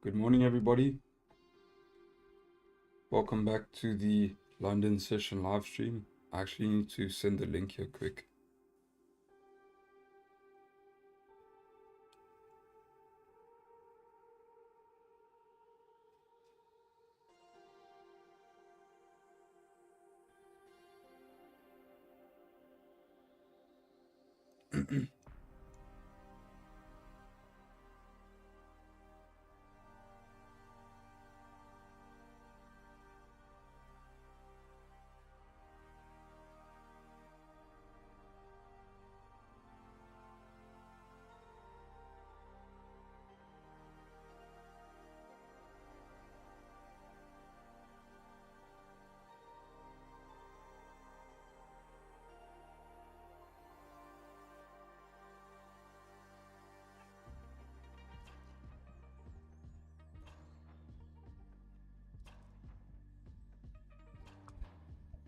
Good morning, everybody. Welcome back to the London session live stream. I actually need to send the link here quick.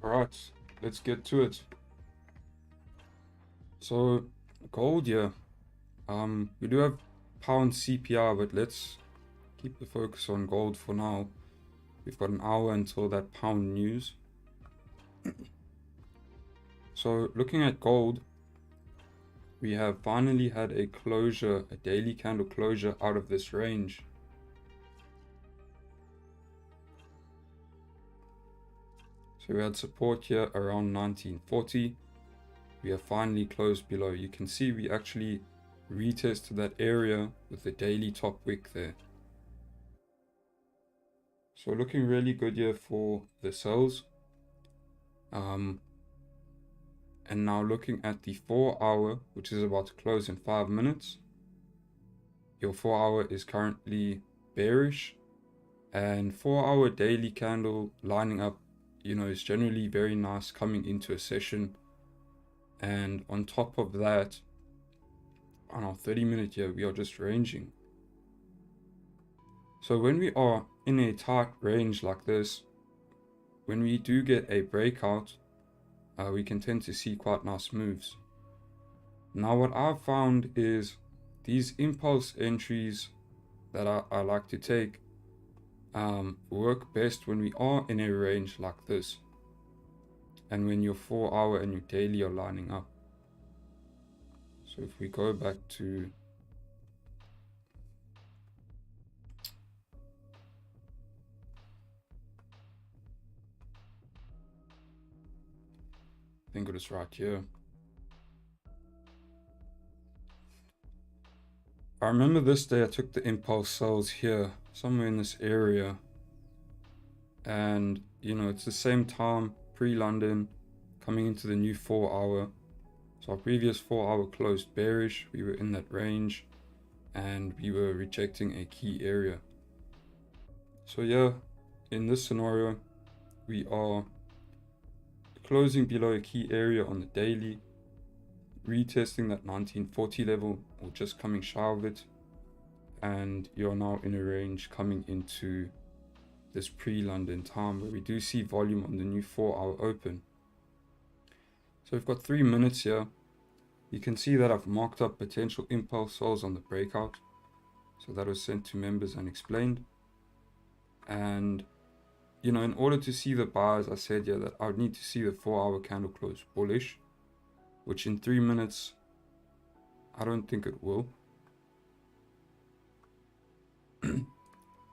All right, let's get to it. So gold, yeah. We do have pound CPI, but let's keep the focus on gold for now. We've got an hour until that pound news. So looking at gold, we have finally had a closure, a daily candle closure out of this range. So we had support here around 1940. We have finally closed below. You can see we actually retested that area with the daily top wick there. So looking really good here for the sells. And now looking at the 4 hour, which is about to close in 5 minutes. Your 4 hour is currently bearish, and 4 hour daily candle lining up, is generally very nice coming into a session. And on top of that, on our 30-minute here, we are just ranging. So when we are in a tight range like this, when we do get a breakout, we can tend to see quite nice moves. Now what I've found is these impulse entries that I like to take work best when we are in a range like this, and when your 4 hour and your daily are lining up. So if we go back to I think it is right here. I remember this day I took the impulse sells here, somewhere in this area. And, it's the same time, pre-London, coming into the new 4 hour. So our previous 4 hour closed bearish. We were in that range and we were rejecting a key area. So yeah, in this scenario, we are closing below a key area on the daily, retesting that 1940 level or just coming shy of it, and you're now in a range coming into this pre-London time where we do see volume on the new 4 hour open. So we've got 3 minutes here. You can see that I've marked up potential impulse sells on the breakout. So that was sent to members and explained. And in order to see the buys, I said that I would need to see the 4 hour candle close bullish, which in 3 minutes, I don't think it will.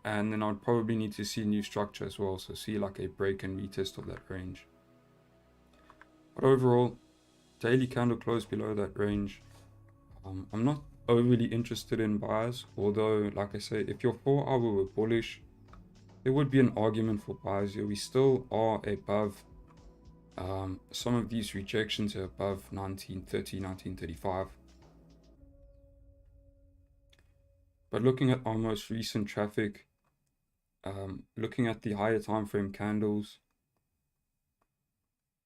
And then I'd probably need to see new structure as well, so see like a break and retest of that range. But overall, daily candle close below that range. I'm not overly interested in buys, although like I say, if your 4 hour were bullish, there would be an argument for buys here. We still are above some of these rejections are above 1930, 1935. But looking at our most recent traffic, looking at the higher time frame candles,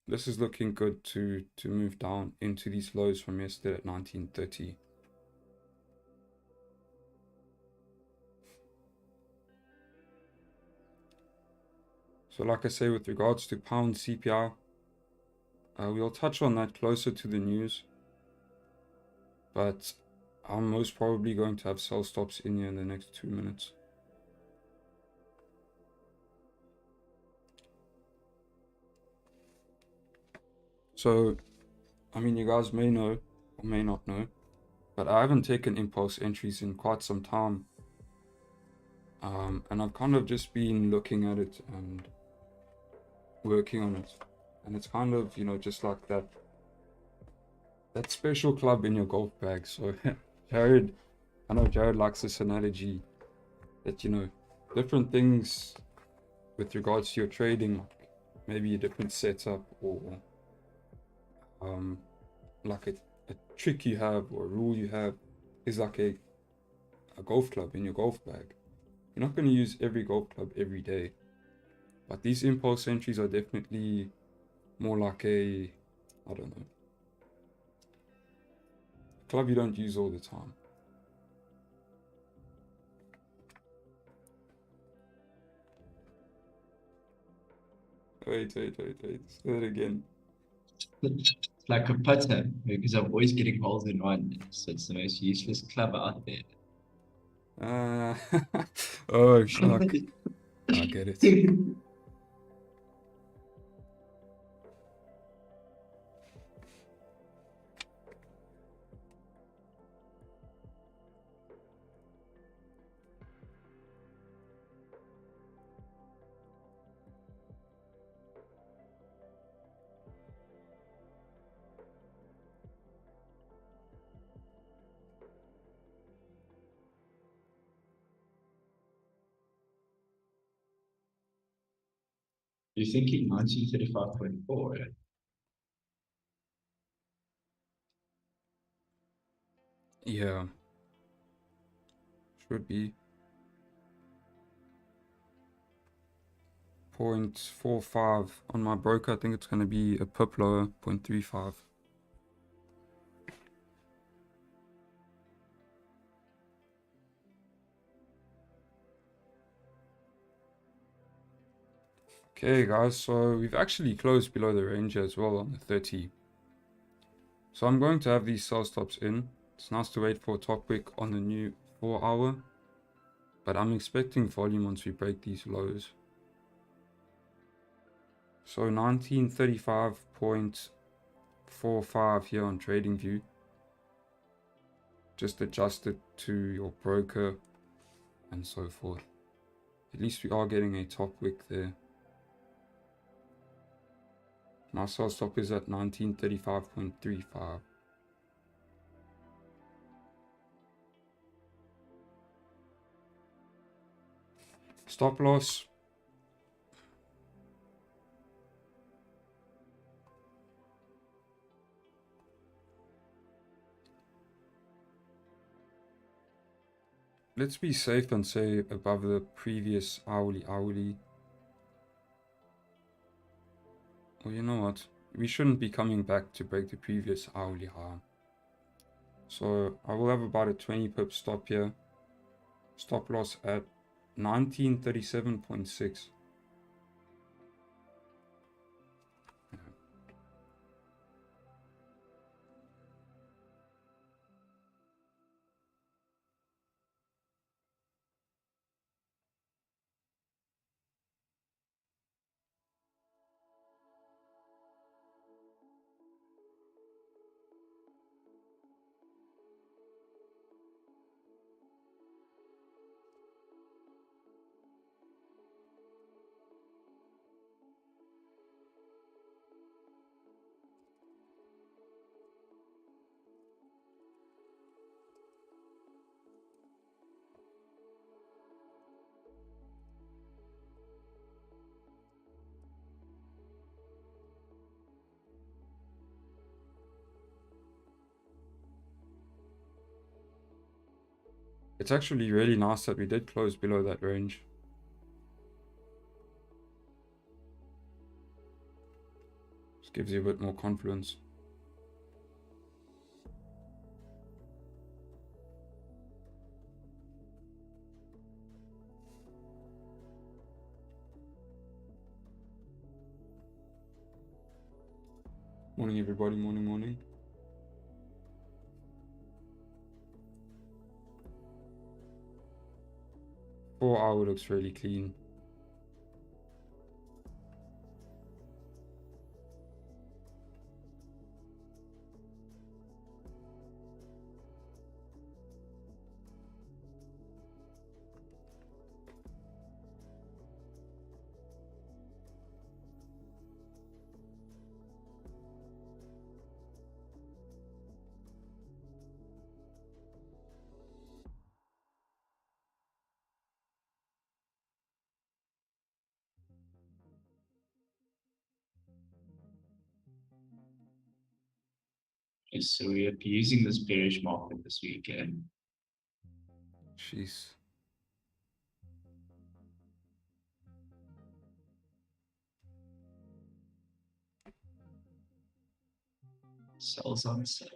this is looking good to move down into these lows from yesterday at 1930. So like I say, with regards to pound CPI, we'll touch on that closer to the news, but I'm most probably going to have sell stops in here in the next 2 minutes. So, I mean, you guys may know or may not know, but I haven't taken impulse entries in quite some time. And I've kind of just been looking at it and working on it. And it's kind of, you know, just like that special club in your golf bag. So Jared, I know Jared likes this analogy that, you know, different things with regards to your trading, like maybe a different setup or like a trick you have or a rule you have is like a golf club in your golf bag. You're not going to use every golf club every day, but these impulse entries are definitely more like a, I don't know, a club you don't use all the time. Wait, say it again. It's like a putter because I'm always getting holes in one. So it's the most useless club out there. Oh, fuck. I get it. You're thinking 1935.4. Yeah, should be 0.45 on my broker. I think it's going to be a pip lower, 0.35. Okay, guys, so we've actually closed below the range as well on the 30. So I'm going to have these sell stops in. It's nice to wait for a top wick on the new 4 hour, but I'm expecting volume once we break these lows. So 1935.45 here on TradingView. Just adjust it to your broker and so forth. At least we are getting a top wick there. My sell stop is at 1935.35. Stop loss. Let's be safe and say above the previous hourly. Well, you know what? We shouldn't be coming back to break the previous hourly high. So I will have about a 20 pip stop here. Stop loss at 1937.6. It's actually really nice that we did close below that range. Just gives you a bit more confidence. Morning everybody, morning. 4 hour looks really clean. Yes, so we are using this bearish market this weekend. Jeez. Sells on sales.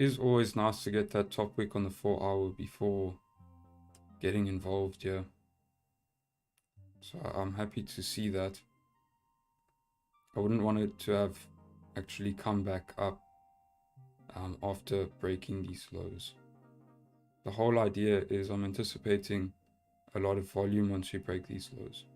It's always nice to get that top wick on the 4 hour before getting involved, yeah. So I'm happy to see that. I wouldn't want it to have actually come back up after breaking these lows. The whole idea is I'm anticipating a lot of volume once we break these lows.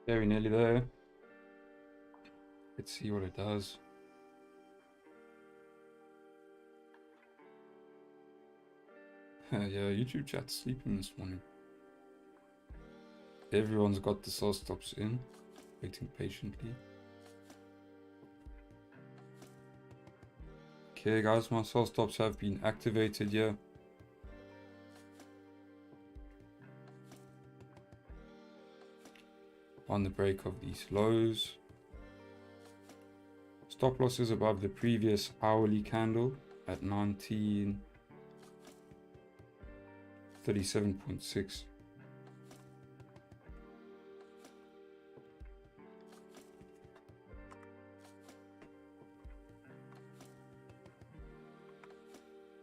Very nearly there. Let's see what it does. Yeah, YouTube chat's sleeping this morning. Everyone's got the sell stops in, waiting patiently. Okay guys, my sell stops have been activated here. On the break of these lows. Stop loss is above the previous hourly candle at 1937.6.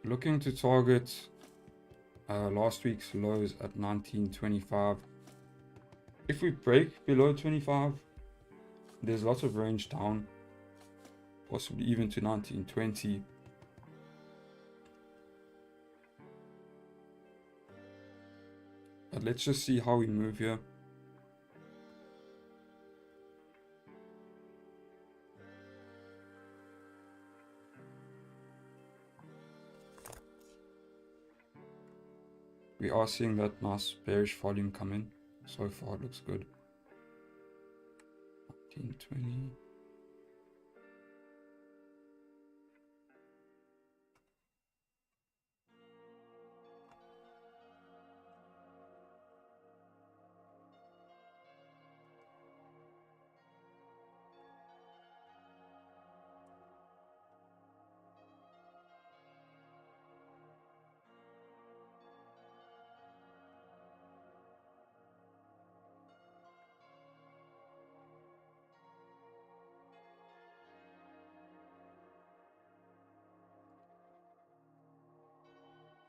Looking to target last week's lows at 1925. If we break below 25, there's lots of range down. possibly even to 1920. But let's just see how we move here. We are seeing that nice bearish volume come in. So far it looks good. 1920.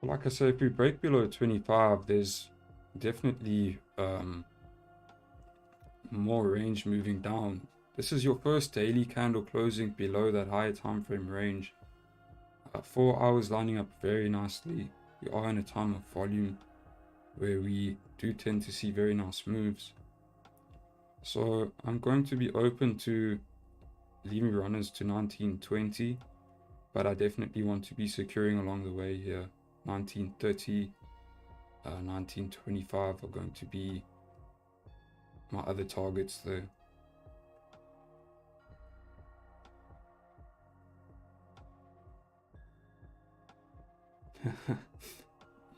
Like I said, if we break below 25, there's definitely more range moving down. This is your first daily candle closing below that higher time frame range. 4 hours lining up very nicely. We are in a time of volume where we do tend to see very nice moves. So I'm going to be open to leaving runners to 1920, but I definitely want to be securing along the way here. 1930, 1925 are going to be my other targets there.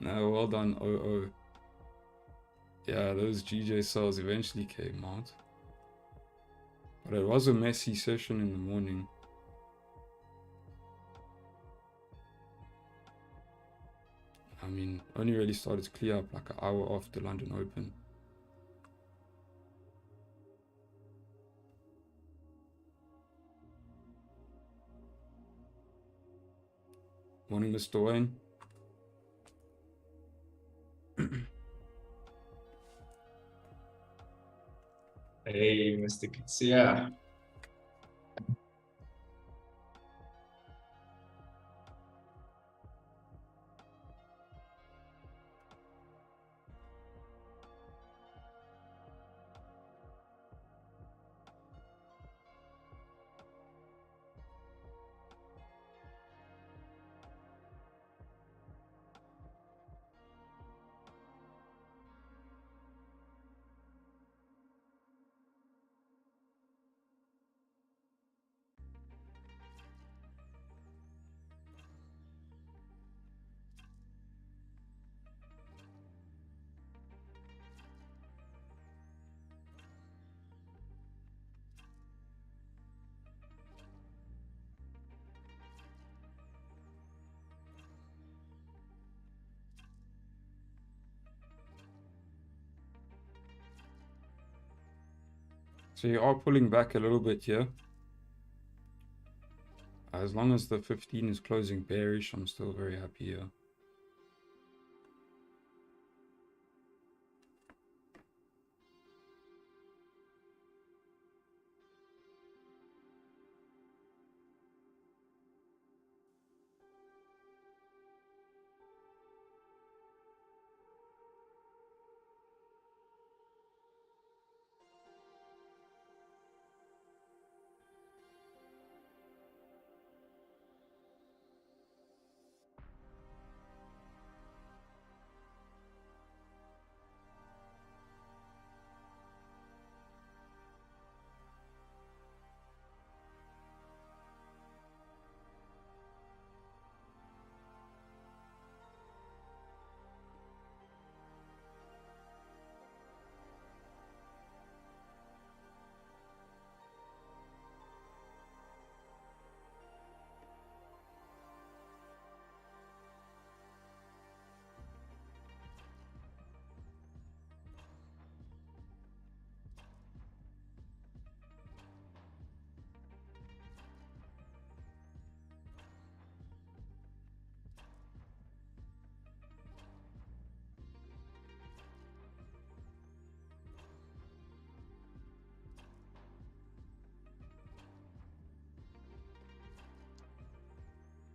No, well done, OO. Yeah, those GJ sales eventually came out. But it was a messy session in the morning. I mean, only really started to clear up like an hour after London Open. Morning, Mr. Wayne. Hey, Mr. Kitsia. So you are pulling back a little bit here. As long as the 15 is closing bearish, I'm still very happy here.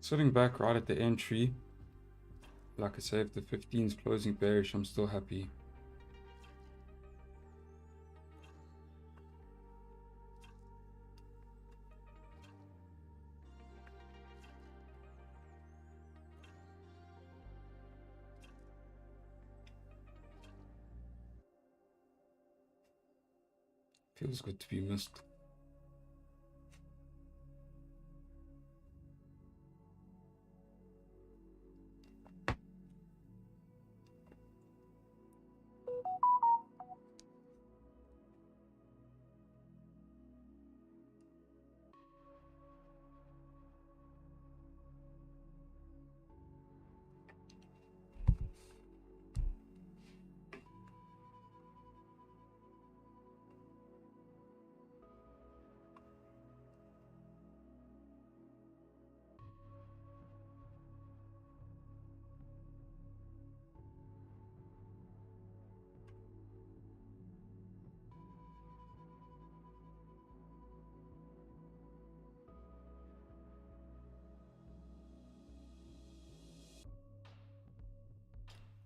Sitting back right at the entry. Like I say, if the 15 is closing bearish, I'm still happy. Feels good to be missed.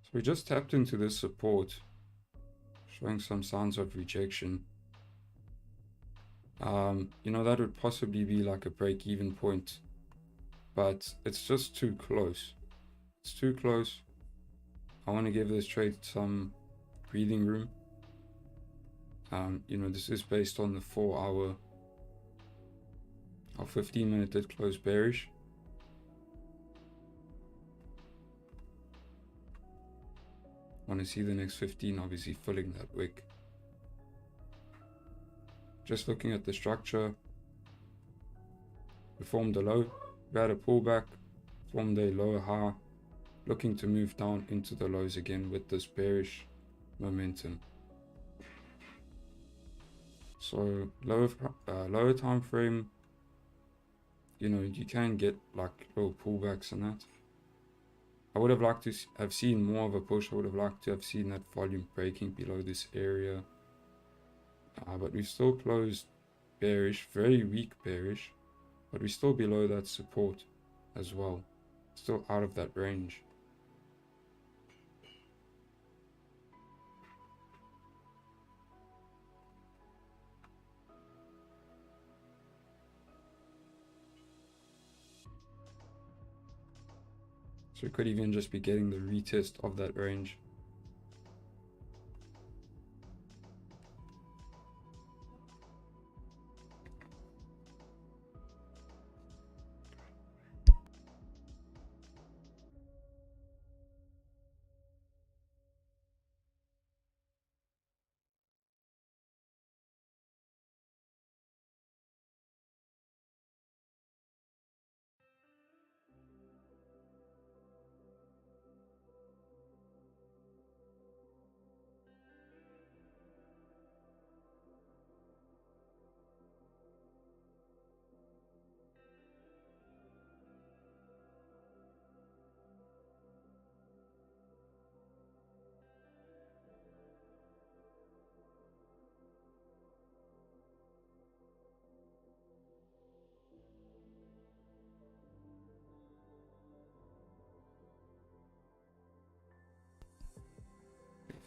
So we just tapped into this support, showing some signs of rejection. You know, that would possibly be like a break-even point, but it's just too close. It's too close. I want to give this trade some breathing room. You know, this is based on the 4-hour. Our 15-minute did close bearish. Want to see the next 15 obviously filling that wick. Just looking at the structure, we formed a low, we had a pullback, formed a lower high, looking to move down into the lows again with this bearish momentum. So lower time frame, you know, you can get like little pullbacks and that. I would have liked to have seen more of a push. I would have liked to have seen that volume breaking below this area. But we still closed bearish, very weak bearish, but we're still below that support as well. Still out of that range. So we could even just be getting the retest of that range.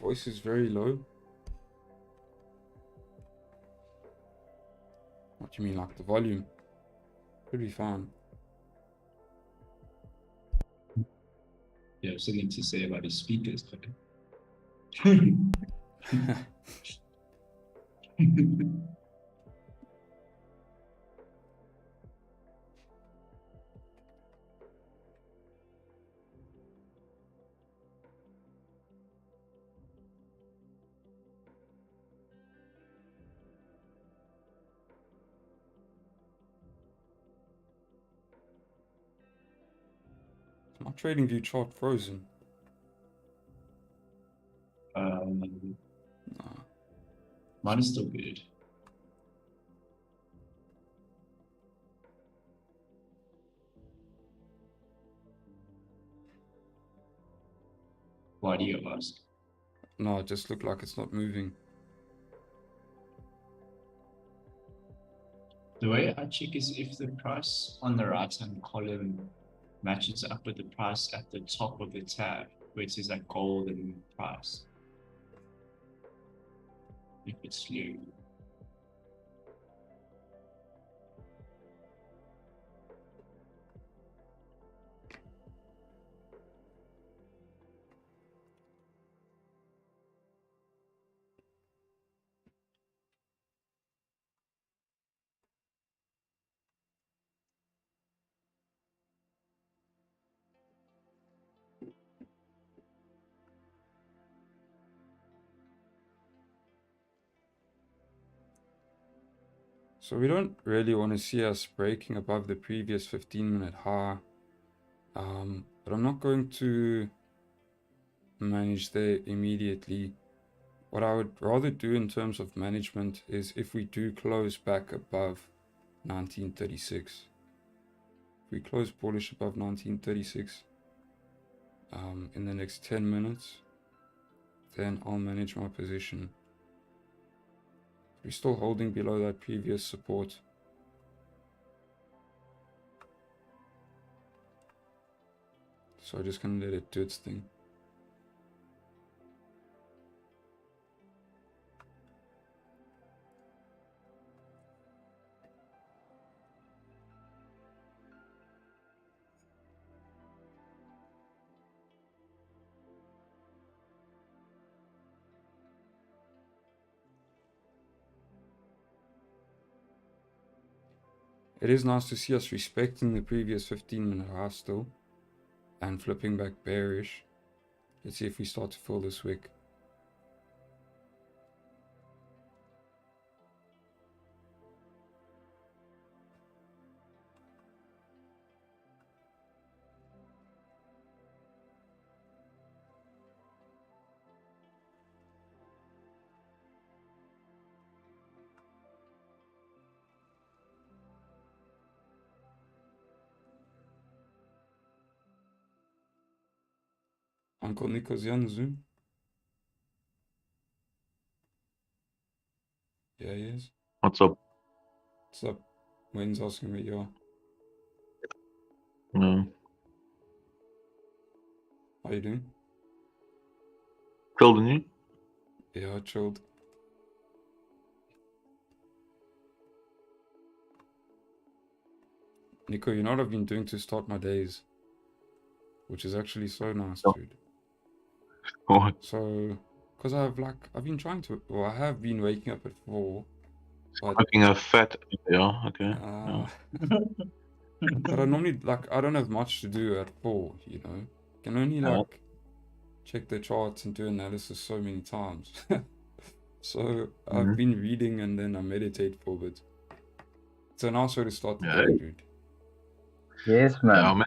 Voice is very low. What do you mean, like the volume? Should be fine. Yeah, something to say about his speakers. My trading view chart frozen. Nah. Mine is still good. Why do you ask? No, it just looked like it's not moving. The way I check is if the price on the right hand column matches up with the price at the top of the tab, where it says like gold and price. If it's new. So we don't really want to see us breaking above the previous 15-minute high. But I'm not going to manage there immediately. What I would rather do in terms of management is if we do close back above 1936. If we close bullish above 1936 in the next 10 minutes, then I'll manage my position. We're still holding below that previous support. So I'm just going to let it do its thing. It is nice to see us respecting the previous 15-minute high still and flipping back bearish. Let's see if we start to fill this wick. Uncle Nico's here on the Zoom. Yeah, he is. What's up? What's up? Wayne's asking where you are. No. How you doing? Chilled, didn't you? Yeah, chilled. Nico, you know what I've been doing to start my days? Which is actually so nice, Oh. dude. What? So, because I've been trying to, well, I have been waking up at 4. But, Making a fat, yeah, okay. But I normally, I don't have much to do at 4, you know? Can only, check the charts and do analysis so many times. So, I've been reading and then I meditate for a bit. It's a nice way to start the day, dude. Yes, man. Yeah,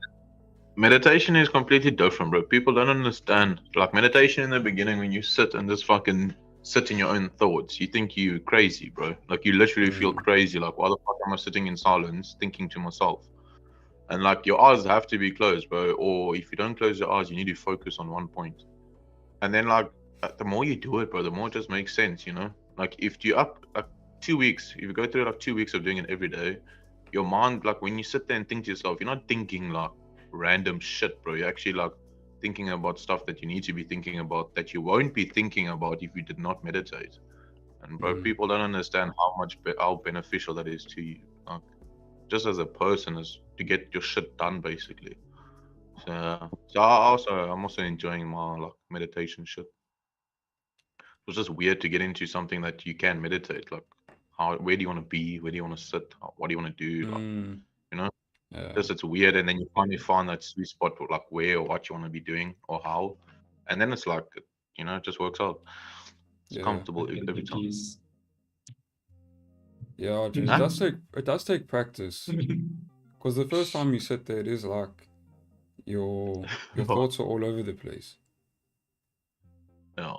meditation is completely different, bro. People don't understand. Like, meditation in the beginning, when you sit and just fucking sit in your own thoughts, you think you crazy, bro. Like, you literally feel crazy. Like, why the fuck am I sitting in silence thinking to myself? And, like, your eyes have to be closed, bro. Or if you don't close your eyes, you need to focus on one point. And then, like, the more you do it, bro, the more it just makes sense, you know? Like, if you're up, like, 2 weeks, if you go through, like, 2 weeks of doing it every day, your mind, like, when you sit there and think to yourself, you're not thinking, like, random shit, bro. You're actually, like, thinking about stuff that you need to be thinking about that you won't be thinking about if you did not meditate. And, bro, people don't understand how beneficial that is to you. Like, just as a person, is to get your shit done, basically. So I'm also enjoying my, like, meditation shit. It was just weird to get into something that you can meditate. Like, where do you want to be? Where do you want to sit? What do you want to do? Like, you know, just it's weird. And then you finally find that sweet spot for, like, where or what you want to be doing or how. And then it's like, you know, it just works out. It's comfortable every time. Yeah, dude, it does take practice. Because the first time you sit there, it is like your thoughts are all over the place. Yeah.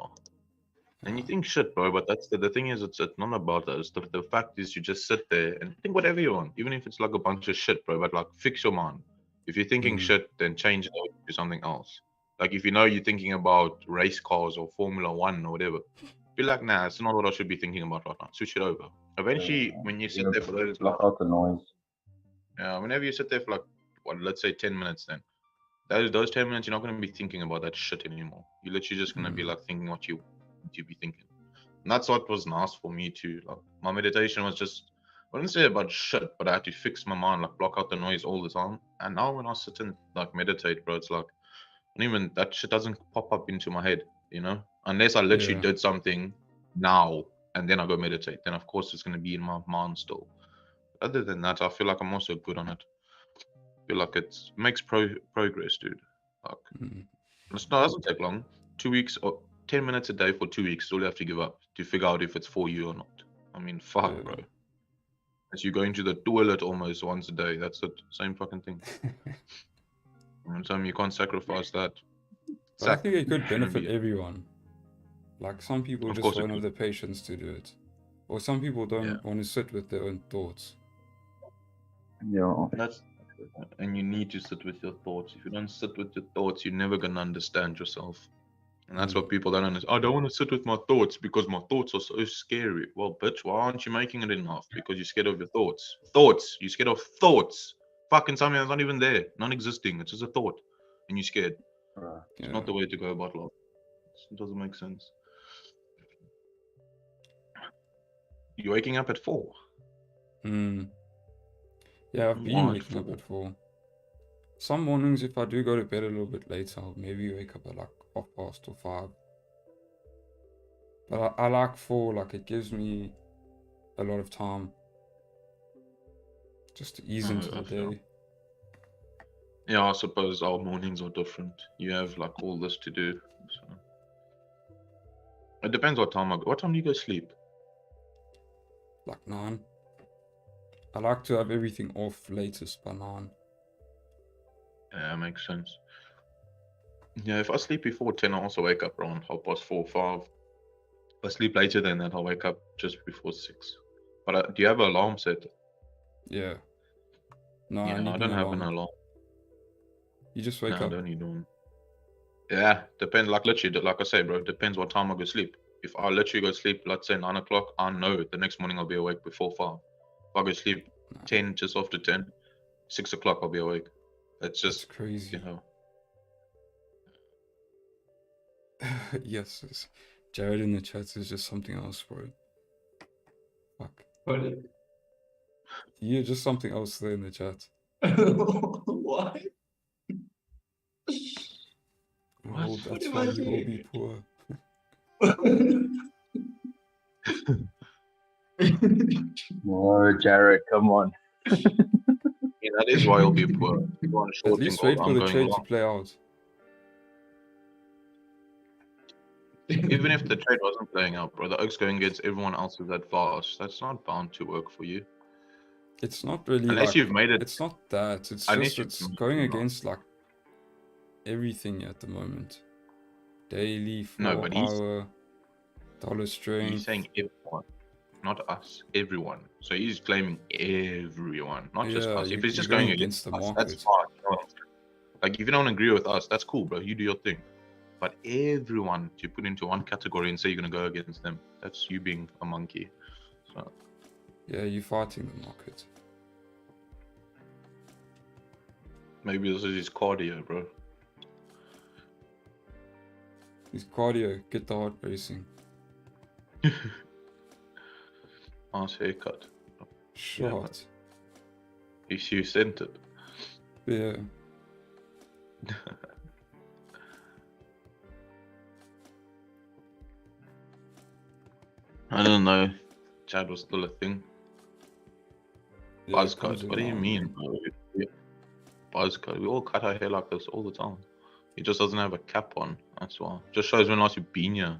And you think shit, bro, but that's the thing is, it's not about that. It's the fact is, you just sit there and think whatever you want, even if it's like a bunch of shit, bro. But, like, fix your mind. If you're thinking shit, then change it to something else. Like, if you know you're thinking about race cars or Formula One or whatever, be like, nah, it's not what I should be thinking about right now. Switch it over. Eventually, when you sit there for those, block out the noise. whenever you sit there for, like, what, let's say 10 minutes then. Those 10 minutes, you're not going to be thinking about that shit anymore. You're literally just going to be like thinking what you be thinking. And that's what was nice for me too. Like my meditation was just, I wouldn't say about shit, but I had to fix my mind, like block out the noise all the time. And now when I sit and like meditate, bro, it's like, and even that shit doesn't pop up into my head, you know, unless I literally did something now and then I go meditate. Then of course it's going to be in my mind still. Other than that, I feel like I'm also good on it. I feel like it makes progress, dude. Like, it doesn't take long. 2 weeks or 10 minutes a day for 2 weeks is all you have to give up to figure out if it's for you or not. I mean, fuck, bro. As you go into the toilet almost once a day, that's the same fucking thing. You can't sacrifice that. But I think it could benefit everyone. Like some people Of just course it won't have could. the patience to do it. Or some people don't want to sit with their own thoughts. Yeah. And you need to sit with your thoughts. If you don't sit with your thoughts, you're never gonna understand yourself. And that's what people don't understand. I don't want to sit with my thoughts because my thoughts are so scary. Well, bitch, why aren't you making it enough? Because you're scared of your thoughts. Thoughts. You're scared of thoughts. Fucking something that's not even there, non-existing. It's just a thought, and you're scared. It's not the way to go about life. It doesn't make sense. You're waking up at 4. Yeah, I've been waking up at 4. Some mornings, if I do go to bed a little bit later, I'll maybe wake up at like 5:30 or 5. But I like 4, like it gives me a lot of time just to ease into the day. Yeah, I suppose our mornings are different. You have like all this to do. So. It depends what time I go. What time do you go sleep? Like 9. I like to have everything off latest by 9. Yeah, makes sense. Yeah, if I sleep before 10, I also wake up around 4:30, 5. If I sleep later than that, I'll wake up just before 6. But do you have an alarm set? Yeah. No, Yeah, I don't have an alarm. You just wake up. No, don't you don't. Yeah, depends. Like literally, like I say, bro, depends what time I go sleep. If I literally go sleep, let's say 9 o'clock, I know the next morning I'll be awake before 5. If I go sleep 10, just after 10, 6 o'clock I'll be awake. That's just crazy. You know. Yes, Jared in the chat is just something else, bro. Fuck. What? You're just something else there in the chat. Why? Oh, that's why you will be poor. Oh, Jared, come on. Yeah, that is why you'll be poor. At least wait for the trade to play out. Even if the trade wasn't playing out, bro, the Oaks going against everyone else's that fast. That's not bound to work for you. It's not really unless like, you've made it. It's not that. It's just it's going against like everything at the moment. Daily, 4-hour, dollar strength. He's saying everyone, not us. Everyone. So he's claiming everyone, not just us. If it's just going against the market, that's fine. You know, like if you don't agree with us, that's cool, bro. You do your thing. But everyone you put into one category and say you're gonna go against them, that's you being a monkey. So yeah, you're fighting the market. Maybe this is his cardio, bro. His cardio, get the heart racing. Nice haircut. Shot. You sent it. Yeah. I don't know. Chad was still a thing. Yeah, Buzzcut. What do you mean? Buzzcut. We all cut our hair like this all the time. He just doesn't have a cap on. That's why. Just shows when last you've been here.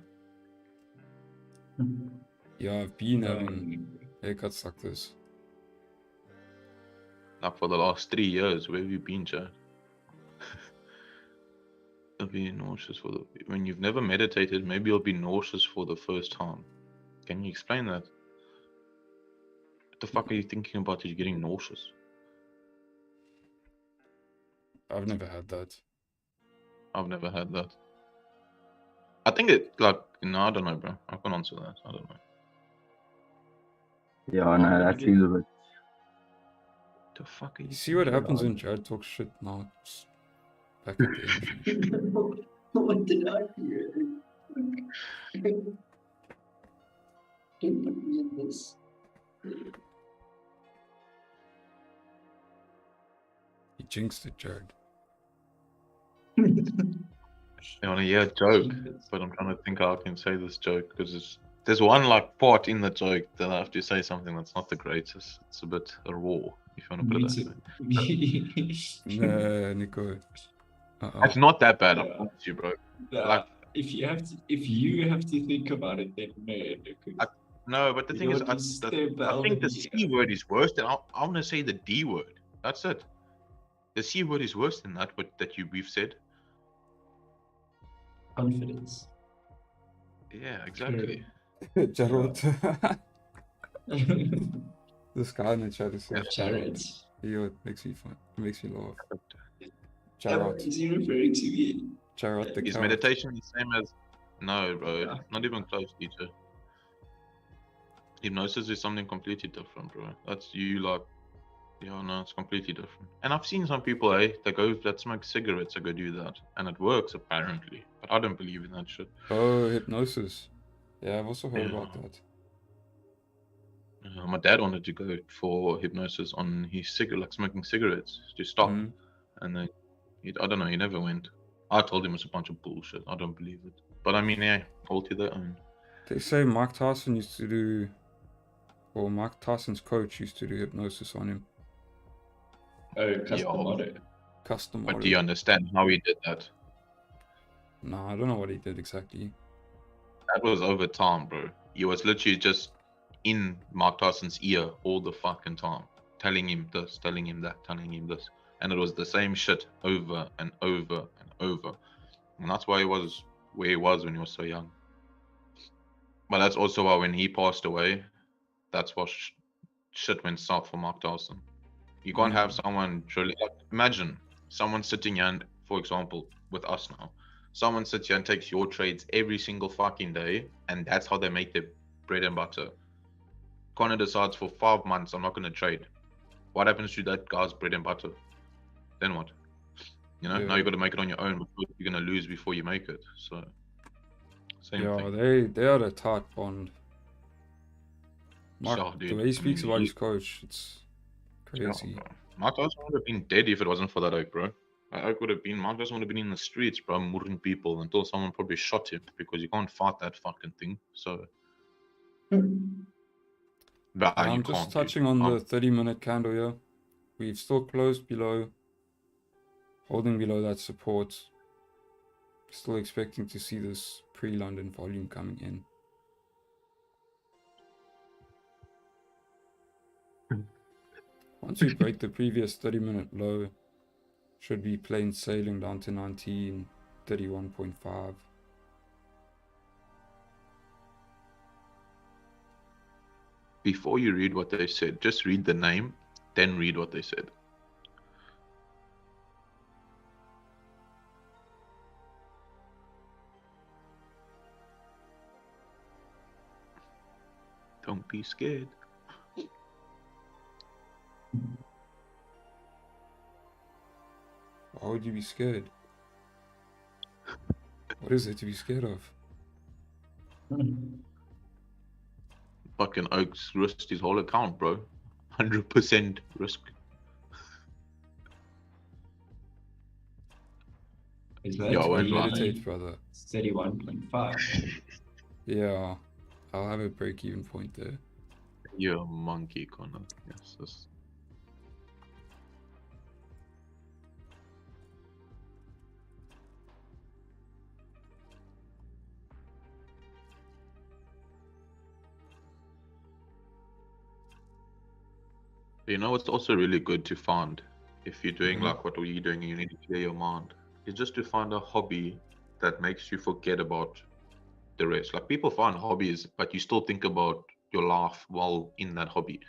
Yeah, I've been having haircuts like this. Like for the last 3 years. Where have you been, Chad? You'll be nauseous for the... When you've never meditated, maybe you'll be nauseous for the first time. Can you explain that? What the fuck are you thinking about? You're getting nauseous. I've never had that. I've never had that. I think it, like, no, I don't know, bro. I can't answer that. I don't know. Yeah, no, that seems a bit... The fuck are you? You see what saying? happens when Jared talks shit now? It's back at the entry. What did I hear? Don't put me in this. He jinxed it, Jared. I want to hear a joke, but I'm trying to think how I can say this joke because there's one like part in the joke that I have to say something that's not the greatest. It's a bit raw, if you want to put it that way. Nah, Nico. It's not that bad, I promise you, bro. Like, if you have to think about it, then no. no, but the thing is, I think the C word is worse than I want to say the D word. That's it. The C word is worse than that, but we've said. Confidence. Yeah, exactly. Jared. This guy in the chat is so Jared. Yo, it makes me fun. It makes me laugh. Jared. Is he referring to me? Jared the Is carrot. meditation the same as... No, bro. Yeah. Not even close, teacher. Hypnosis is something completely different, bro. That's you like... Yeah, no, it's completely different. And I've seen some people, that smoke cigarettes that go do that. And it works, apparently. But I don't believe in that shit. Oh, hypnosis. Yeah, I've also heard Yeah. about that. My dad wanted to go for hypnosis on his smoking cigarettes to stop. Mhm. And then, I don't know, he never went. I told him it's a bunch of bullshit. I don't believe it. But I mean, yeah, all to their own. They say Mike Tyson used to do, or Mike Tyson's coach used to do hypnosis on him. Oh, custom auto. Custom But auto. do you understand how he did that? No, I don't know what he did exactly. That was over time, bro. He was literally just in Mark Tyson's ear all the fucking time, telling him this, telling him that, telling him this. And it was the same shit over and over and over. And that's why he was where he was when he was so young. But that's also why when he passed away, that's what shit went south for Mark Tyson. You can't have someone truly... imagine someone sitting here and, for example, with us now, someone sits here and takes your trades every single fucking day, and that's how they make their bread and butter. Connor decides for 5 months, I'm not going to trade. What happens to that guy's bread and butter? Then what? You know, now you got to make it on your own. You're going to lose before you make it. So, same thing. They are a tight bond. Mark, Sure, the dude. way he speaks about he- his coach, it's crazy. Yeah, Mark Tyson would have been dead if it wasn't for that oak, bro. That oak would have been... Mark Tyson would have been in the streets, bro, murdering people until someone probably shot him because you can't fight that fucking thing. So, but you I'm can't, just dude. touching on the 30-minute candle here. We've still closed below, holding below that support. Still expecting to see this pre-London volume coming in. Once we break the previous 30-minute low, should be plain sailing down to 1931.5. Before you read what they said, just read the name, then read what they said. Don't be scared. Why would you be scared? What is there to be scared of? Fucking Oaks risked his whole account, bro. 100% risk. Is that Yeah, I won't lie. Meditate, brother. 31.5? Yeah, I'll have a break-even point there. You're a monkey, Connor. Yes. You know, it's also really good to find, if you're doing like what we're doing and you need to clear your mind, is just to find a hobby that makes you forget about the rest. Like, people find hobbies, but you still think about your life while in that hobby.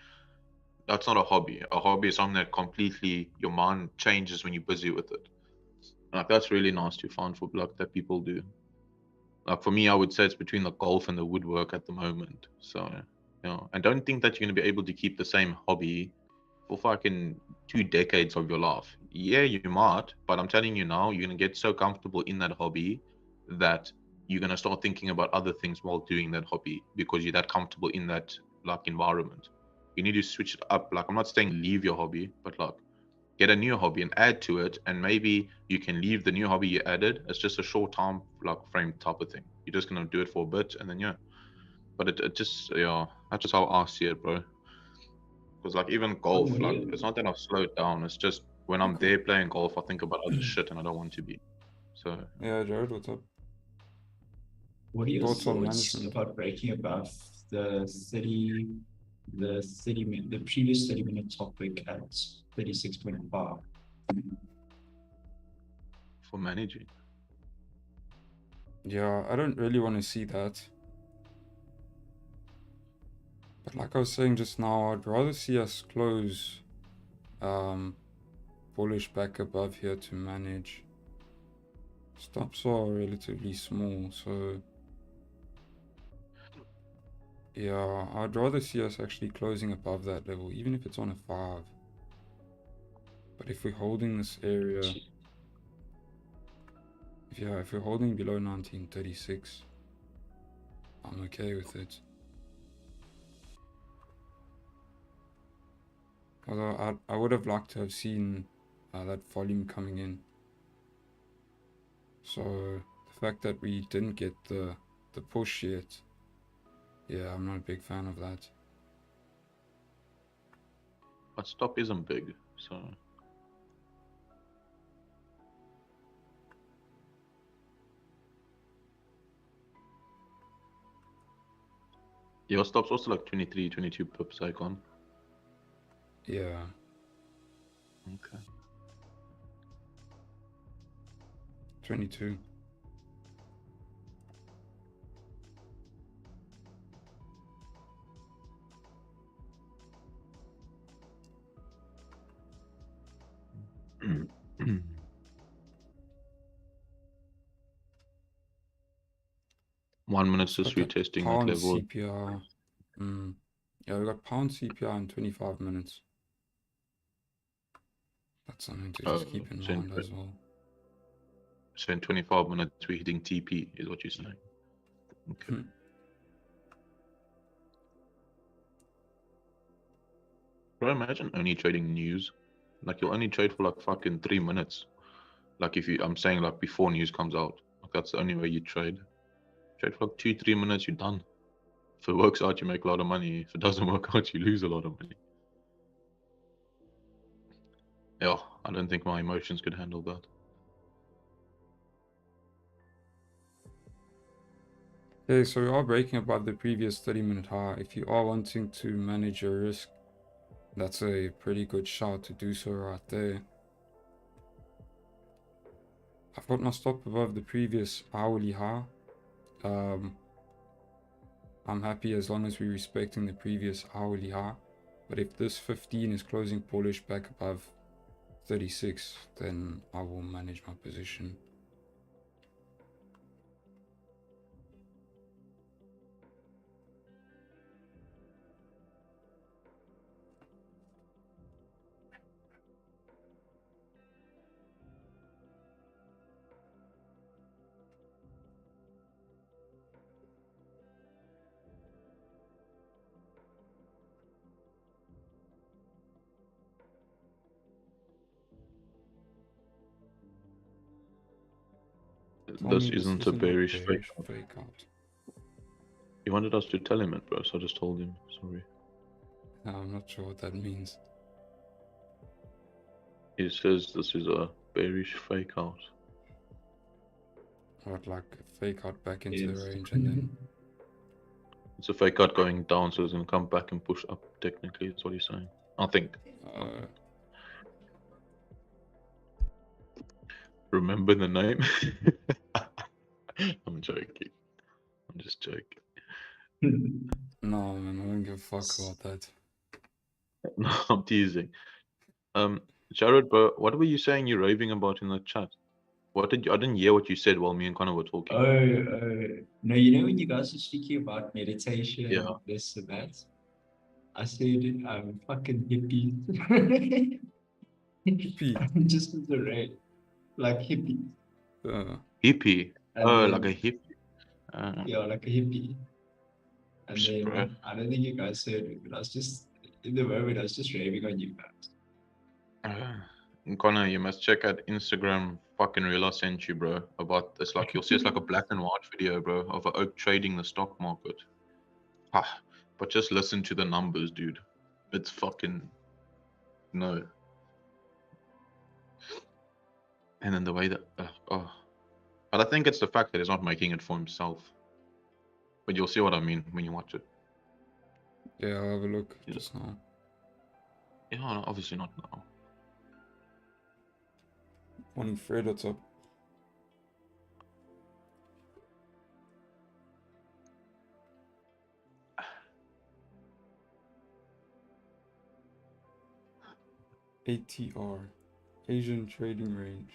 That's not a hobby. A hobby is something that completely, your mind changes when you're busy with it. Like, that's really nice to find for like that people do. Like, for me, I would say it's between the golf and the woodwork at the moment. So, you know, I don't think that you're going to be able to keep the same hobby for fucking 2 decades of your life. Yeah, you might, but I'm telling you now, you're gonna get so comfortable in that hobby that you're gonna start thinking about other things while doing that hobby because you're that comfortable in that like environment. You need to switch it up. Like I'm not saying leave your hobby, but like get a new hobby and add to it, and maybe you can leave the new hobby you added. It's just a short time like frame type of thing. You're just gonna do it for a bit and then yeah. But it just that's just how I see it, bro. Because like even golf, what do like you- it's not that I've slowed down. It's just when I'm Okay. there playing golf, I think about other shit and I don't want to be. So Yeah, Jared, what's up? What are your Thoughts on thoughts management? about breaking above the 30, the previous 30-minute topic at 36.5? for managing, Yeah, I don't really want to see that. But like I was saying just now, I'd rather see us close bullish back above here to manage. Stops are relatively small, so yeah, I'd rather see us actually closing above that level, even if it's on a 5. But if we're holding this area, if we're holding below 1936, I'm okay with it. Although I would have liked to have seen that volume coming in. So the fact that we didn't get the push yet, yeah, I'm not a big fan of that. but stop isn't big. So your stop's also like 23, 22 pips icon. Yeah. Okay. 22. One minute It's just got that retesting that pound level. CPI. Yeah, we got pound CPI in 25 minutes. That's something to just keep in So mind as well. So in 25 minutes we're hitting TP is what you're saying. Okay. Bro, imagine only trading news. Like you'll only trade for like fucking 3 minutes. Like I'm saying like before news comes out. Like that's the only way you trade. Trade for like 2-3 minutes, you're done. If it works out, you make a lot of money. If it doesn't work out, you lose a lot of money. Yeah, I don't think my emotions could handle that. Okay, so we are breaking above the previous 30-minute high. If you are wanting to manage your risk, that's a pretty good shout to do so right there. I've got my stop above the previous hourly high. I'm happy as long as we're respecting the previous hourly high. But if this 15 is closing bullish back above 36, then I will manage my position. This isn't a bearish fake out. fake out. He wanted us to tell him it, bro, so I just told him. Sorry. I'm not sure what that means. He says this is a bearish fake out. What, like a fake out back into the range and then... It's a fake out going down, so it's going to come back and push up, technically, is what he's saying. I think. Remember the name? I'm joking. I'm just joking. No, man, I don't give a fuck about that. No, I'm teasing. Jared, bro, what were you saying you're raving about in the chat? I didn't hear what you said while me and Connor were talking. No, you know when you guys are speaking about meditation, Yeah. this and that? I said, fucking hippie. Hippie. Just as a rate, like hippie. Hippie. And Oh, then, like a hippie. yeah, like a hippie. And Bro. then, I don't think you guys heard me, but I was just, in the moment, I was just raving on you guys. Connor, you must check out Instagram. Fucking real I sent you, bro. About it's like you'll see it's like a black and white video, bro, of a oak trading the stock market. Ah, but just listen to the numbers, dude. It's fucking no. And then the way that oh, but I think it's the fact that he's not making it for himself. But you'll see what I mean when you watch it. Yeah, I'll have a look Yeah. just now. Yeah, no, obviously not now. Morning, Fred, what's up? ATR, Asian Trading Range.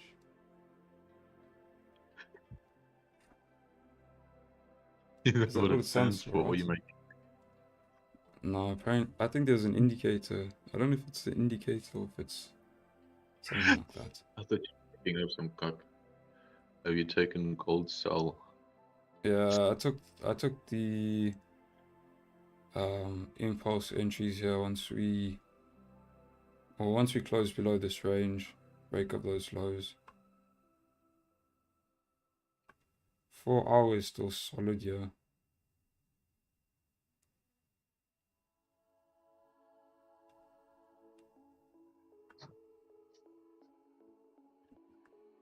That's Is that what what it it stands stands for, for. Or right? you make. No, apparently, I think there's an indicator. I don't know if it's the indicator or if it's something like that. I thought you were picking up some cock. Have you taken gold sell? Yeah, I took the impulse entries here once we close below this range, break up those lows. 4 hours still solid here.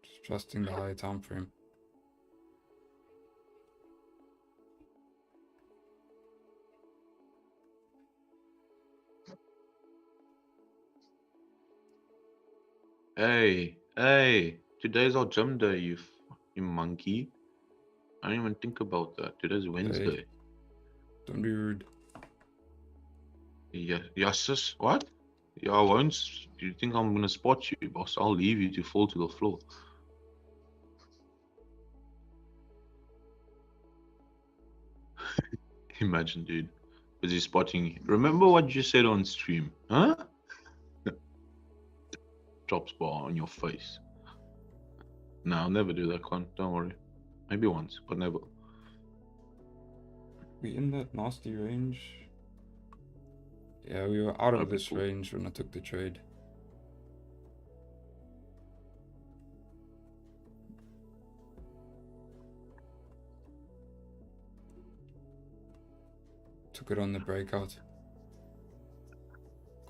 Just trusting the higher time frame. Hey, today's our gym day, you monkey. I didn't even think about that. Today's Wednesday. Don't be rude. Yeah, yes, sis. What? Yeah, I won't. Do you think I'm gonna spot you, boss? I'll leave you to fall to the floor. Imagine, dude. Busy spotting you. Remember what you said on stream, huh? Drops bar on your face. No, I'll never do that, Con. Don't worry. Maybe once, but never. We in that nasty range? Yeah, we were out of Okay, this cool. range when I took the trade. Took it on the breakout.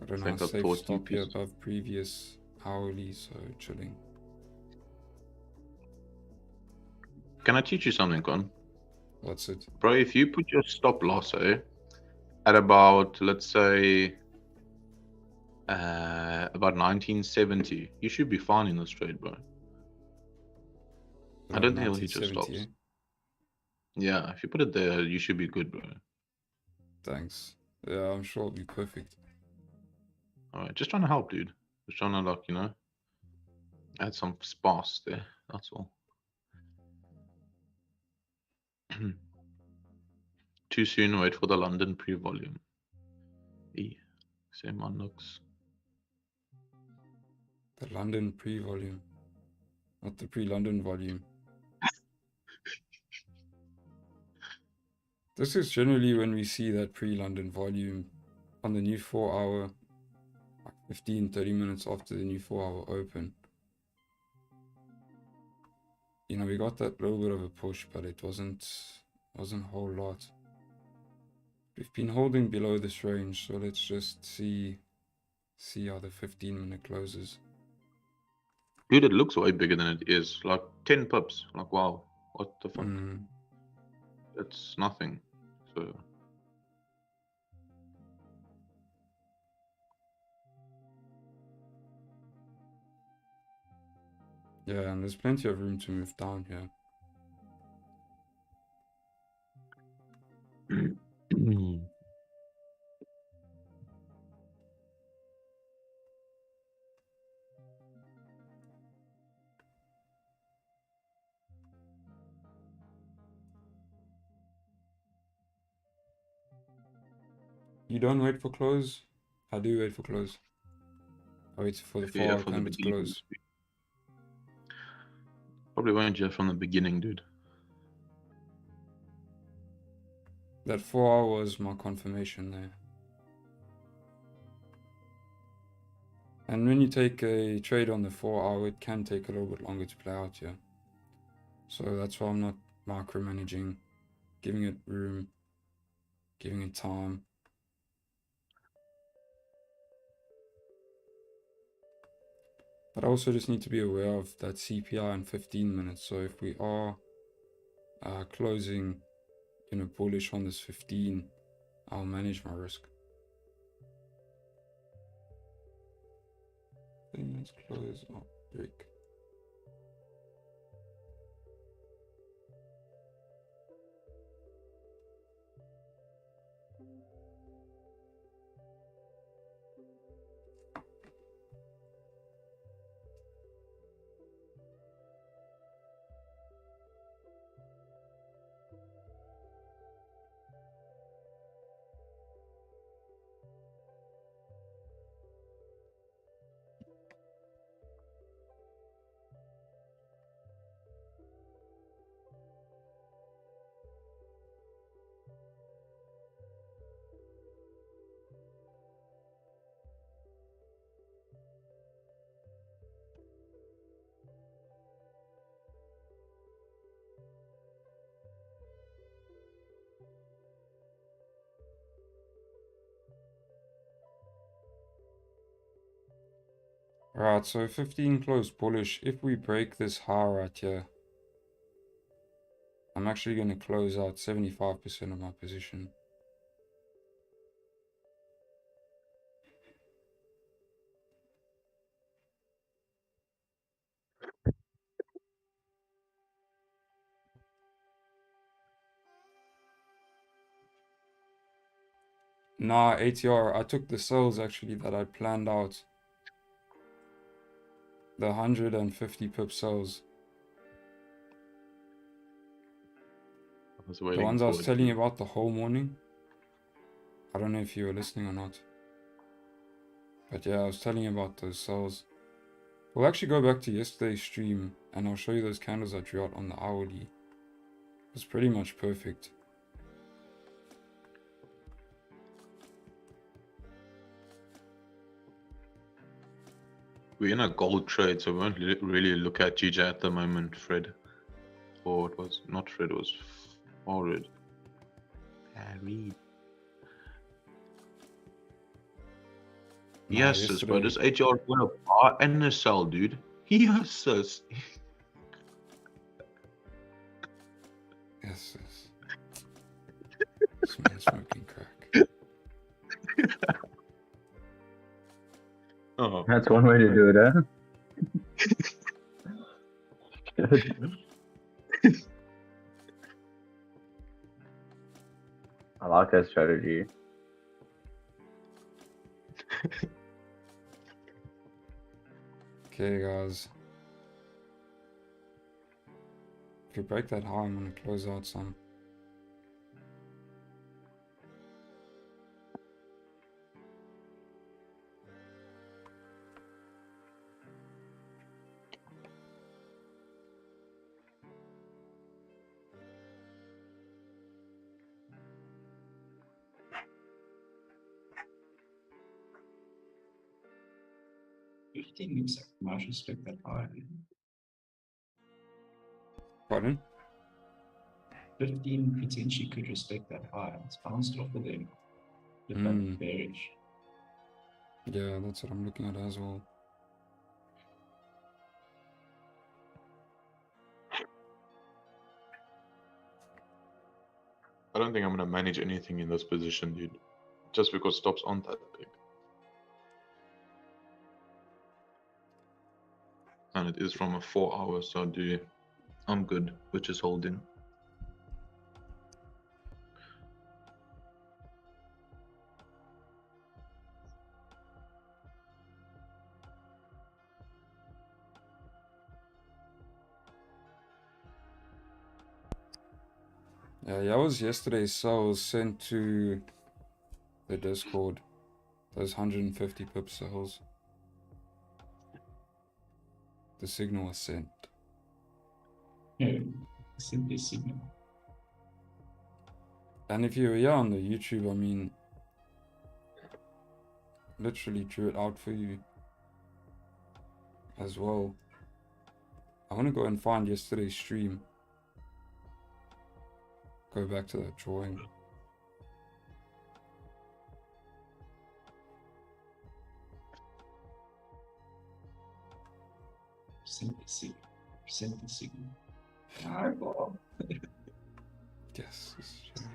Got a I think nice I've safe taught you stop here pieces. above previous hourly, so chilling. Can I teach you something, Con? What's it? Bro, if you put your stop loss, at about, let's say, about 1970, you should be fine in this trade, bro. I don't think he'll hit your 1970, stops. Yeah, if you put it there, you should be good, bro. Thanks. Yeah, I'm sure it'll be perfect. Alright, just trying to help, dude. Just trying to, like, you know, add some sparse there. That's all. Too soon, wait for the London pre-volume. Same on looks. The London pre-volume. Not the pre-London volume. This is generally when we see that pre-London volume on the new 4 hour, like 15-30 minutes after the new 4 hour open. You know, we got that little bit of a push, but it wasn't a whole lot. We've been holding below this range, so let's just see how the 15-minute closes. Dude, it looks way bigger than it is. Like 10 pips. Like, wow. What the fuck? That's nothing. So Yeah, and there's plenty of room to move down here. You don't wait for close? I do wait for close. I wait for the 4 Yeah, hour for the candle to beginning. close. Probably won't you from the beginning, dude. That 4 hour was my confirmation there. And when you take a trade on the 4 hour, it can take a little bit longer to play out here. So that's why I'm not micromanaging, giving it room, giving it time. But I also just need to be aware of that CPI in 15 minutes. So if we are closing, bullish on this 15, I'll manage my risk. Let's close up, break. Right, so 15 closed bullish. If we break this high right here, I'm actually going to close out 75% of my position. Nah, ATR, I took the sales actually that I planned out. The 150 pip sales. I was The waiting ones I for was it. telling you about the whole morning. I don't know if you were listening or not. But yeah, I was telling you about those sales. We'll actually go back to yesterday's stream and I'll show you those candles I drew out on the hourly. It's pretty much perfect. We're in a gold trade, so we won't really look at GJ at the moment, Fred. Or it was not Fred, it was Forward. Harry. Nah, Yes, sis, bro. yesterday, This HR got a bar and a sell, dude. Yes, sis. yes. This man smoking crack. Oh, That's one way to do it, huh? I like that strategy. Okay, guys. If we break that high, I'm going to close out some. Looks like Marshall stuck that high. Pardon? 15 potentially could respect that high. It's bounced off of them. Look like bearish. Yeah, that's what I'm looking at as well. I don't think I'm gonna manage anything in this position, dude. Just because stops aren't that big. And it is from a 4 hour, so I'm good, which is holding. Yeah, that was yesterday's sales sent to the Discord. Those 150 pip sales. The signal was sent. Yeah, send this signal. And if you were here on the YouTube, I mean, literally drew it out for you as well. I want to go and find yesterday's stream. Go back to that drawing. Send this signal. Send this signal. Fireball. Yes. This is true.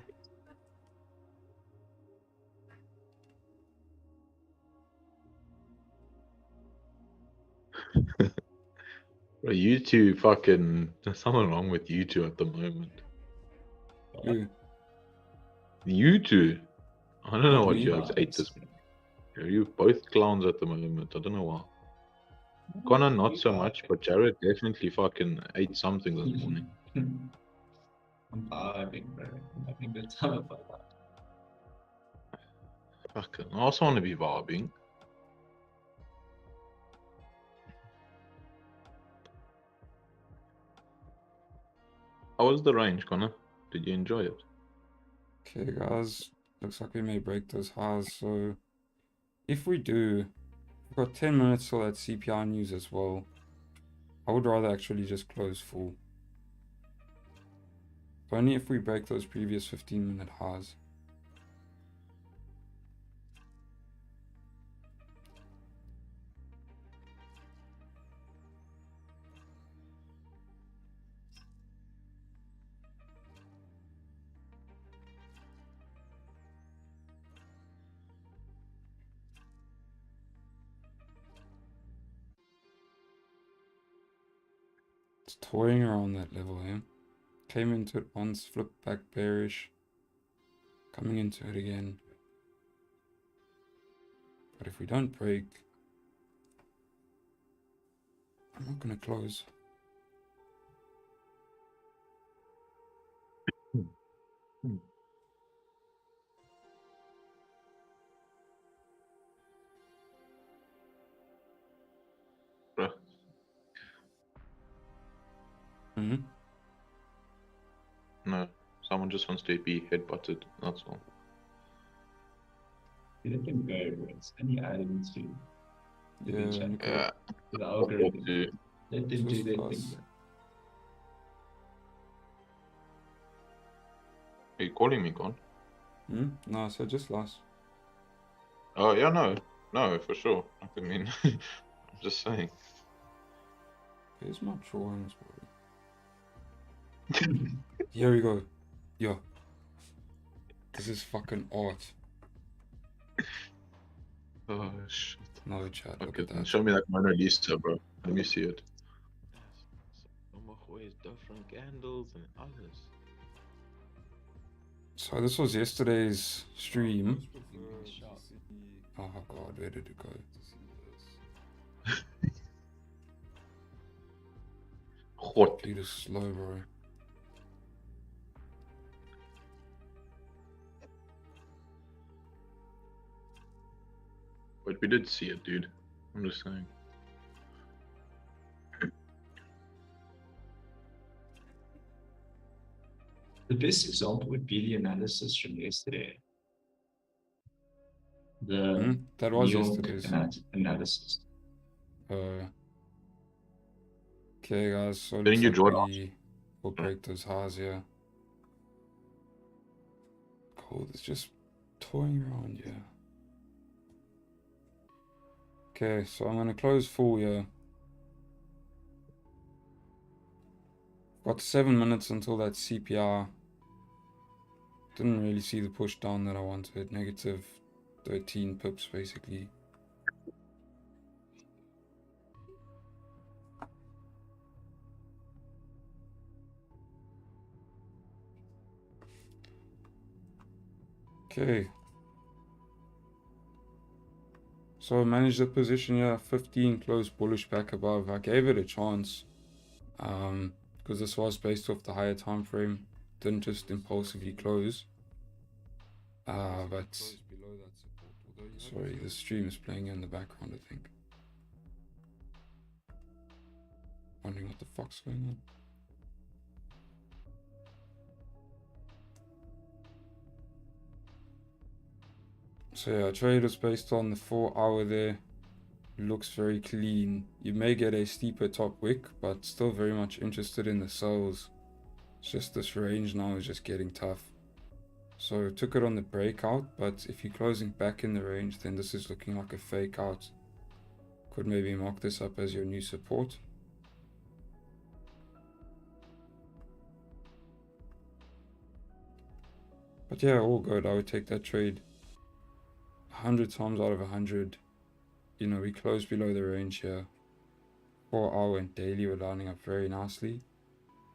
Bro, you two fucking. There's something wrong with you two at the moment. Who? You two. I don't know Not what me. you ate this. You both clowns at the moment. I don't know why. Connor not so much, but Jared definitely fucking ate something this morning. I'm vibing, bro. I'm having a good time about that. Fucking. I also want to be vibing. How was the range, Connor? Did you enjoy it? Okay, guys. Looks like we may break those highs. So, if we do, we've got 10 minutes till that CPI news as well. I would rather actually just close full. But only if we break those previous 15-minute highs. It's toying around that level here. Came into it once, flipped back bearish. Coming into it again. But if we don't break, I'm not going to close. Bruh. Mm-hmm. No. Someone just wants to be headbutted. That's all. Let them go, bro. It's only adding to the Yeah, chat. Nico. Yeah. To the algorithm. To- Let them do Just their us. thing, bro. Are you calling me, Con? No, so just last. Oh, yeah, no. No, for sure. I mean, I'm just saying. Here's my drawings, bro. Here we go. Yo. This is fucking art. Oh, shit. No chat, look Okay, at then that. show me that Mona Lisa, bro. Let me see it. Always different candles and others. So this was yesterday's stream. Oh god, where did it go? What? Computer's slow, bro. But we did see it, dude. I'm just saying. The best example would be the analysis from yesterday. The That was New York yesterday's. analysis. Okay, guys. So Didn't looks you like draw it we will break those highs here. Cool. It's just toying around here. Okay, so I'm gonna close full here. Got 7 minutes until that CPI. Didn't really see the push down that I wanted. Negative 13 pips basically. Okay. So I managed the position here, 15 close bullish back above. I gave it a chance. Because this was based off the higher time frame. Didn't just impulsively close. But sorry, the stream is playing in the background, I think. Wondering what the fuck's going on. So yeah, trade was based on the 4 hour there. Looks very clean. You may get a steeper top wick, but still very much interested in the sells. It's just this range now is just getting tough. So took it on the breakout, but if you're closing back in the range, then this is looking like a fake out. Could maybe mark this up as your new support. But yeah, all good. I would take that trade 100 times out of 100. You know, we closed below the range here. 4 hour and daily were lining up very nicely.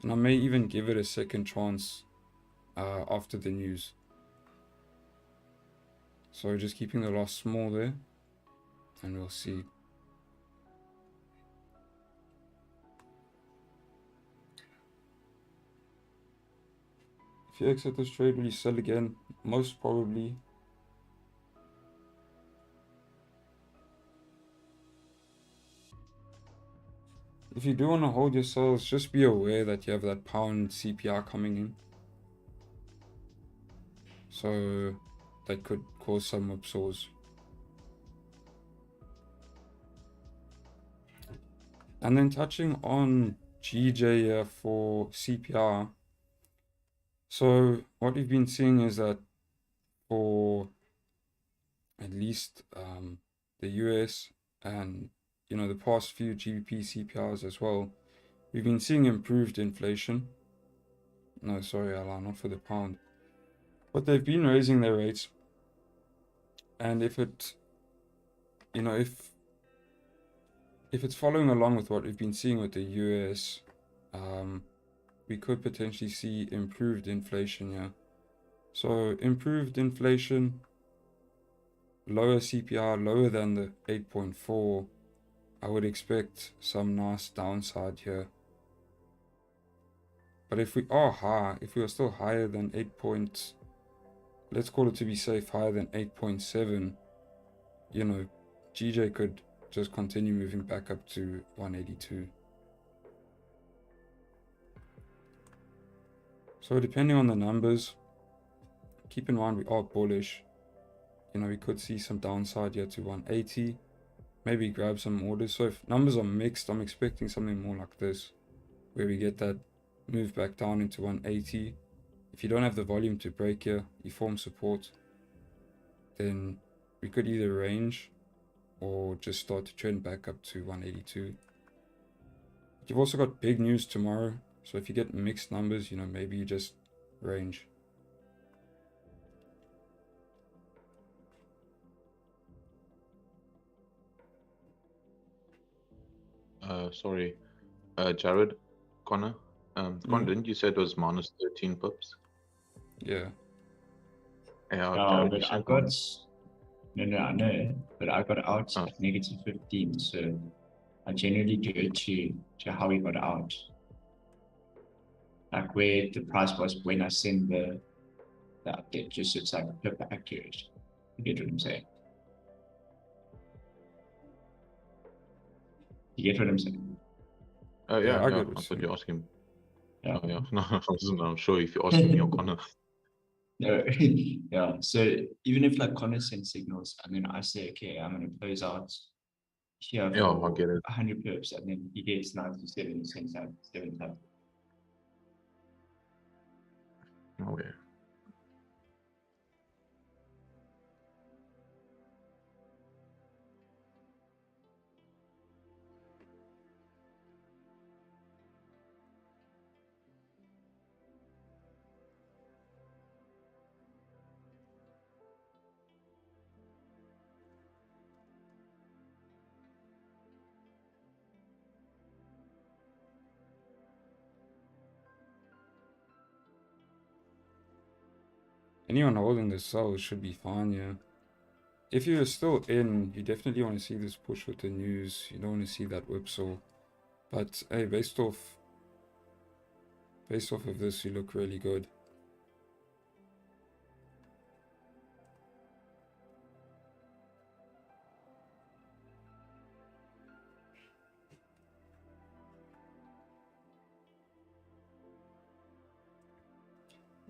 And I may even give it a second chance after the news. So just keeping the loss small there. And we'll see. If you exit this trade, will you sell again? Most probably. If you do want to hold your sells, just be aware that you have that pound CPI coming in. So that could cause some whipsaws. And then touching on GJ here for CPI. So what we've been seeing is that for at least the US and you know the past few GBP CPIs as well, we've been seeing improved inflation. No, sorry, Allah, not for the pound. But they've been raising their rates. And if it, you know, if it's following along with what we've been seeing with the US, we could potentially see improved inflation here. So improved inflation, lower CPI, lower than the 8.4. I would expect some nice downside here. But if we are high, if we are still higher than 8. Let's call it to be safe, higher than 8.7, you know, GJ could just continue moving back up to 182. So depending on the numbers, keep in mind we are bullish. You know, we could see some downside here to 180. Maybe grab some orders. So if numbers are mixed, I'm expecting something more like this, where we get that move back down into 180. If you don't have the volume to break here, you form support, then we could either range or just start to trend back up to 182. You've also got big news tomorrow, so if you get mixed numbers, you know, maybe you just range. Sorry, Jared, Connor. Connor, didn't you say it was minus 13 pips? Yeah. Yeah, No, Jared, you but I said got no, I know, but I got out Oh. at negative 15, so I generally go to how we got out, like where the price was when I send the update, just so it's like pip accurate. You get what I'm saying? You get what I'm saying? Oh Yeah, yeah, I yeah. get what I you're thought you asked him. Yeah. Oh yeah, no, I wasn't. I'm sure if you're asking me or Connor. No, yeah. So even if like Connor sends signals, and then I say, okay, I'm gonna close out here Yeah, I for get it. 100 pips, and then he gets 97 cents out, 7 times. Oh yeah. Anyone holding the sell should be fine, yeah. If you're still in, you definitely want to see this push with the news. You don't want to see that whipsaw. But hey, based off of this, you look really good.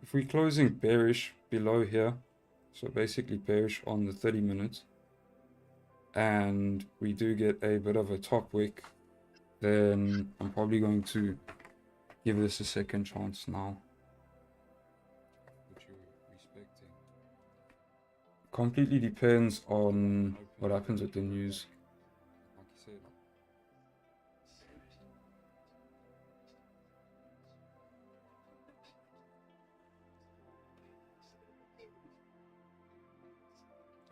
if we're closing bearish below here, so basically bearish on the 30 minutes, and we do get a bit of a top wick, then I'm probably going to give this a second chance now. What you're respecting. Completely depends on what happens with the news. Like you said.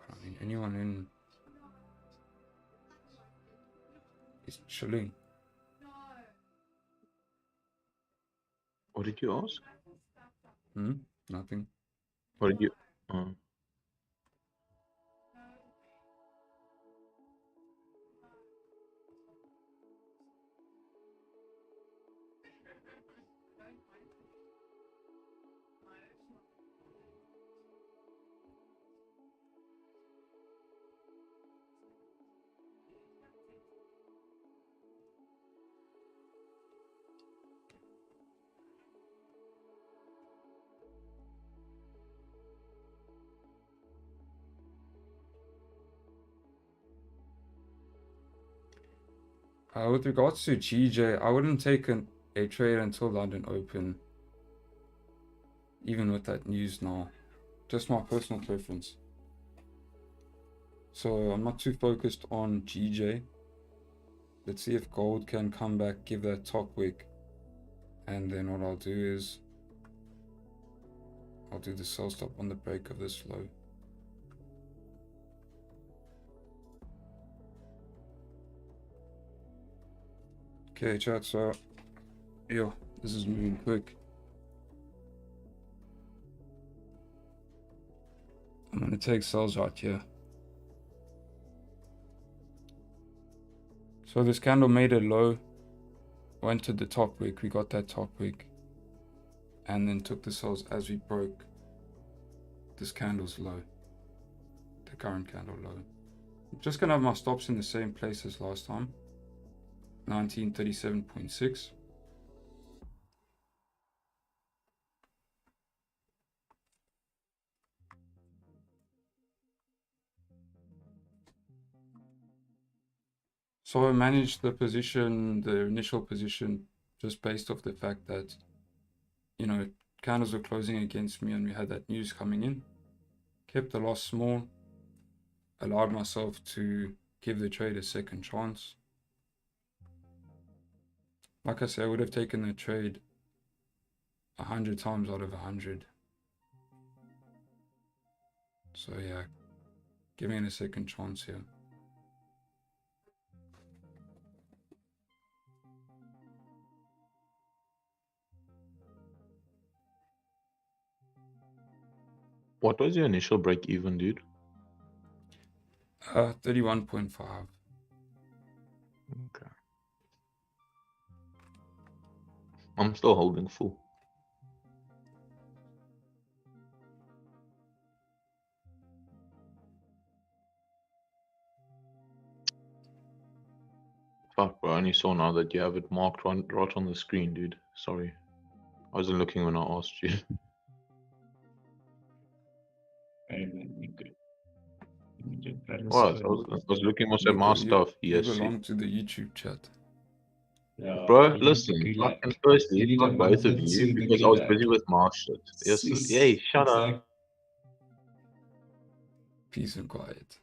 I mean, anyone in is chilling. What did you ask? Nothing. What did you? With regards to GJ, I wouldn't take a trade until London Open, even with that news now. Just my personal preference. So I'm not too focused on GJ. Let's see if gold can come back, give that top wick, and then what I'll do is I'll do the sell stop on the break of this low. Okay, chat, so yo, this is moving quick. I'm gonna take sells right here. So this candle made a low, went to the top wick, we got that top wick, and then took the sells as we broke this candle's low, the current candle low. I'm just gonna have my stops in the same place as last time. 1937.6. So I managed the position, the initial position, just based off the fact that, you know, candles were closing against me and we had that news coming in. Kept the loss small, allowed myself to give the trade a second chance. Like I said, I would have taken the trade 100 times out of 100. So yeah, giving it a second chance here. What was your initial break even, dude? 31.5. Okay. I'm still holding full. Fuck, bro, I only saw now that you have it marked right on the screen, dude. Sorry. I wasn't looking when I asked you. What? I was looking also at my stuff. You Yes. belong to the YouTube chat. Yeah, Bro, you listen, need to fucking firstly, you need fuck to both of move you to the because I was busy gulag. with my shit. Yes, hey, shut up. Peace and quiet.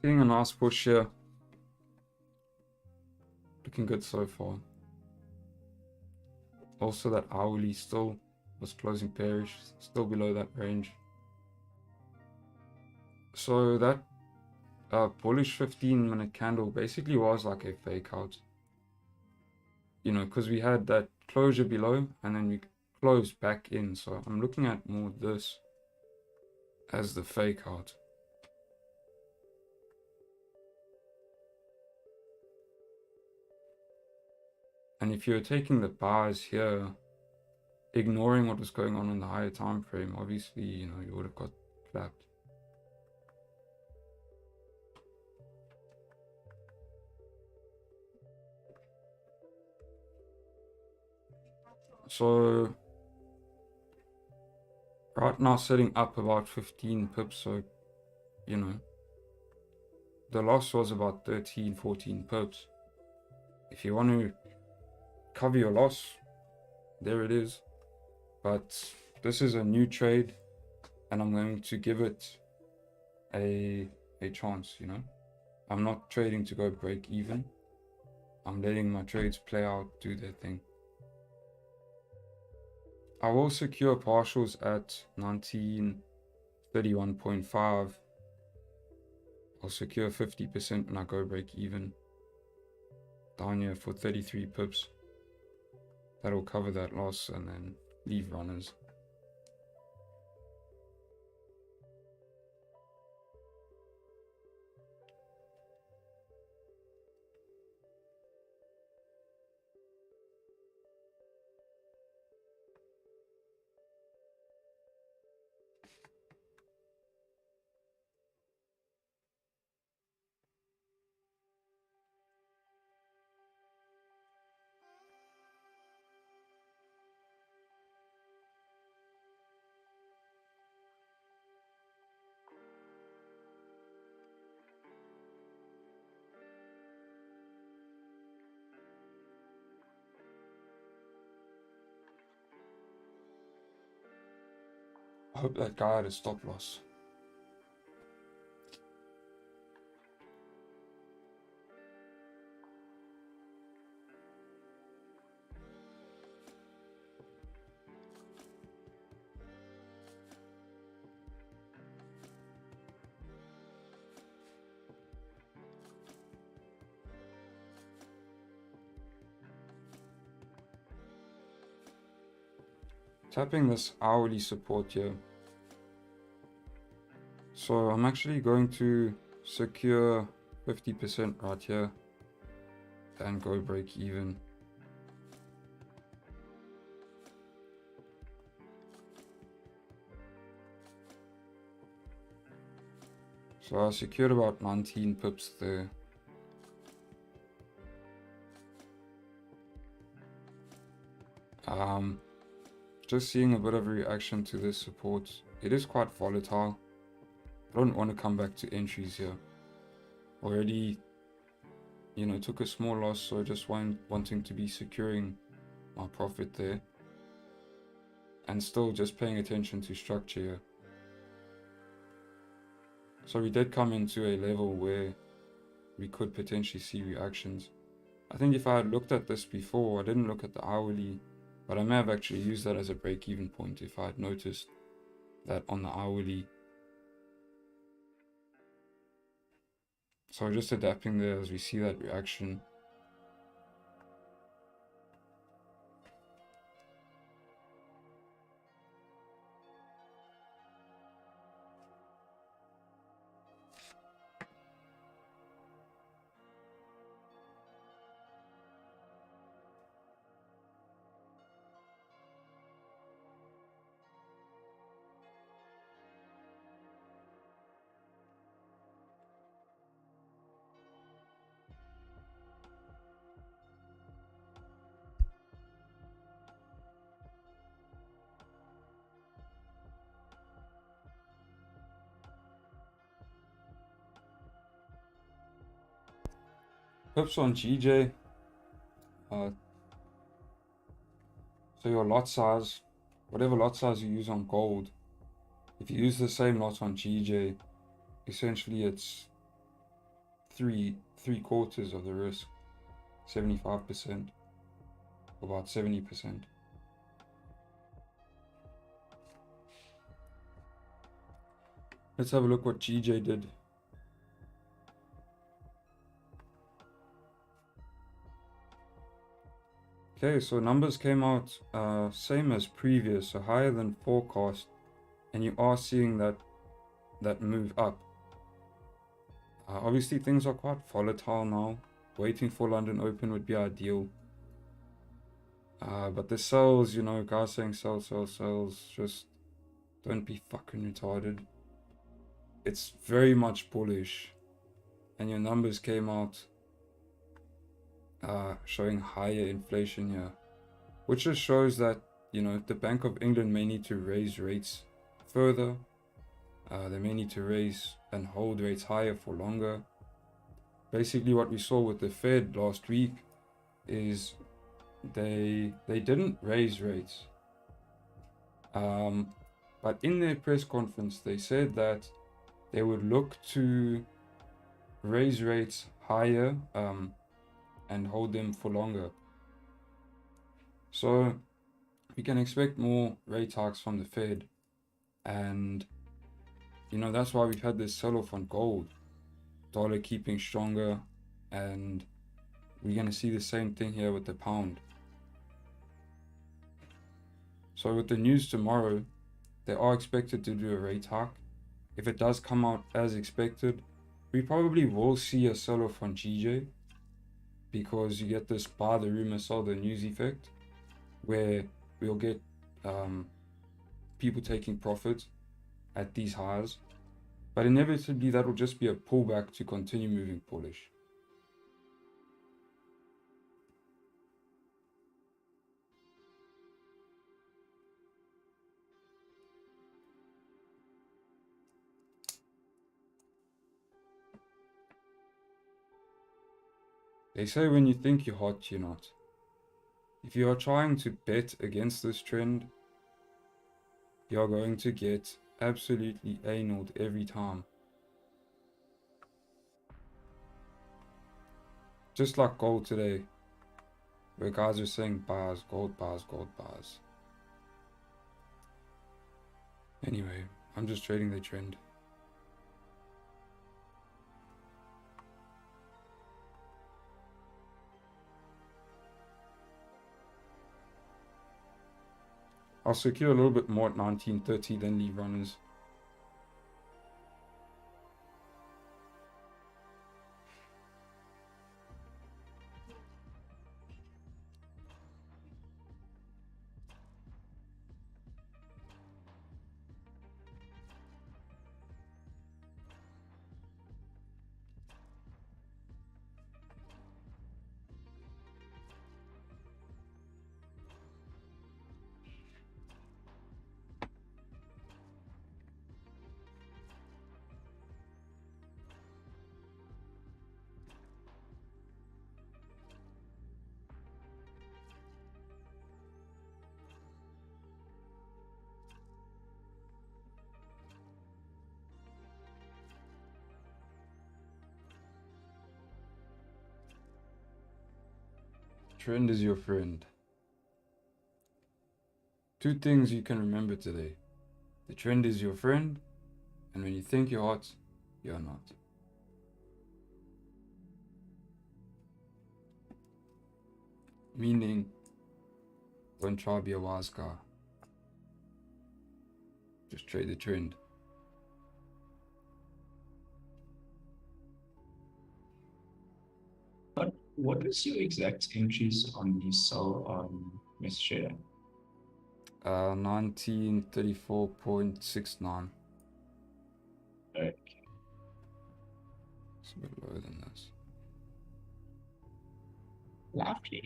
Seeing a nice push here. Looking good so far. Also that hourly still was closing bearish, still below that range. So that bullish 15-minute candle basically was like a fake out. You know, because we had that closure below and then we closed back in. So I'm looking at more this as the fake out. And if you're taking the bars here, ignoring what was going on in the higher time frame, obviously, you know, you would have got clapped. So right now setting up about 15 pips, so you know the loss was about 13-14 pips. If you want to cover your loss, there it is. But this is a new trade and I'm going to give it a chance, you know. I'm not trading to go break even. I'm letting my trades play out, do their thing. I will secure partials at 1931.5. I'll secure 50% when I go break even. Down here for 33 pips. That'll cover that loss and then leave runners. I hope that guy had a stop loss. Tapping this hourly support here. So I'm actually going to secure 50% right here and go break even. So I secured about 19 pips there. Just seeing a bit of a reaction to this support. It is quite volatile. I don't want to come back to entries here. Already, you know, took a small loss, so just wanting to be securing my profit there. And still just paying attention to structure here. So we did come into a level where we could potentially see reactions. I think if I had looked at this before, I didn't look at the hourly, but I may have actually used that as a break-even point if I had noticed that on the hourly. So just adapting there as we see that reaction. Pips on GJ. So your lot size, whatever lot size you use on gold, if you use the same lot on GJ, essentially it's three quarters of the risk, 75%, about 70%. Let's have a look what GJ did. Okay, so numbers came out same as previous, so higher than forecast, and you are seeing that move up. Obviously things are quite volatile now. Waiting for London Open would be ideal. But the sells, you know, guys saying sell, just don't be fucking retarded. It's very much bullish, and your numbers came out showing higher inflation here. which just shows that, you know, the Bank of England may need to raise rates further. They may need to raise and hold rates higher for longer. Basically, what we saw with the Fed last week is they didn't raise rates. But in their press conference, they said that they would look to raise rates higher and hold them for longer. So we can expect more rate hikes from the Fed, and you know, that's why we've had this sell-off on gold, dollar keeping stronger, and we're going to see the same thing here with the pound. So with the news tomorrow, they are expected to do a rate hike. If it does come out as expected, we probably will see a sell-off on GJ, because you get this buy the rumor, sell the news effect, where we'll get people taking profits at these highs, but inevitably that will just be a pullback to continue moving bullish. They say when you think you're hot, you're not. If you are trying to bet against this trend, you're going to get absolutely analed every time. Just like gold today, where guys are saying bars, gold bars, gold bars. Anyway, I'm just trading the trend. I'll secure a little bit more at 1930 than leave runners. Trend is your friend. Two things you can remember today. The trend is your friend, and when you think you're hot, you're not. Meaning, don't try to be a wise guy. Just trade the trend. What was your exact entries on the sell on Mr. 1934.69. Okay. It's a bit lower than this. Lovely.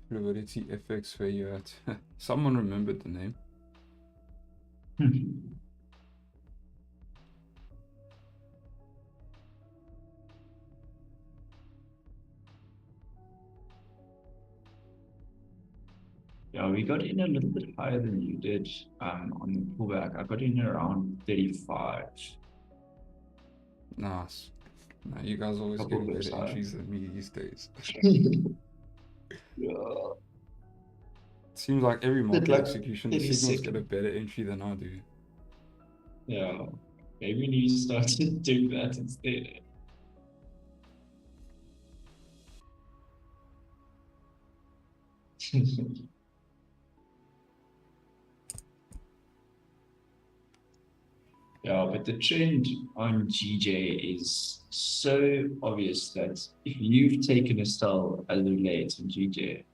Fluidity FX, where you at? Someone remembered the name. Yeah, we got in a little bit higher than you did on the pullback. I got in around 35. Nice. Nah, you guys always Couple getting of better sides. entries than me these days. Yeah. Seems like every market like execution, the 30 signals get a seconds. better entry than I do. Yeah. Maybe we need to start doing that instead. Yeah, but the trend on GJ is so obvious that if you've taken a sell as of late on GJ,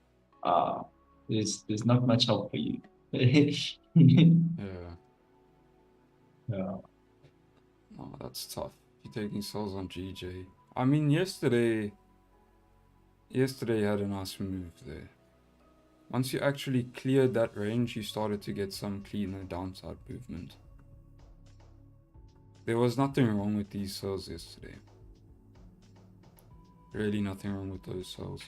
there's not much help for you. Yeah. Yeah. Oh, that's tough. If you're taking sells on GJ. I mean, yesterday had a nice move there. Once you actually cleared that range, you started to get some cleaner downside movement. There was nothing wrong with these sells yesterday. Really nothing wrong with those sells.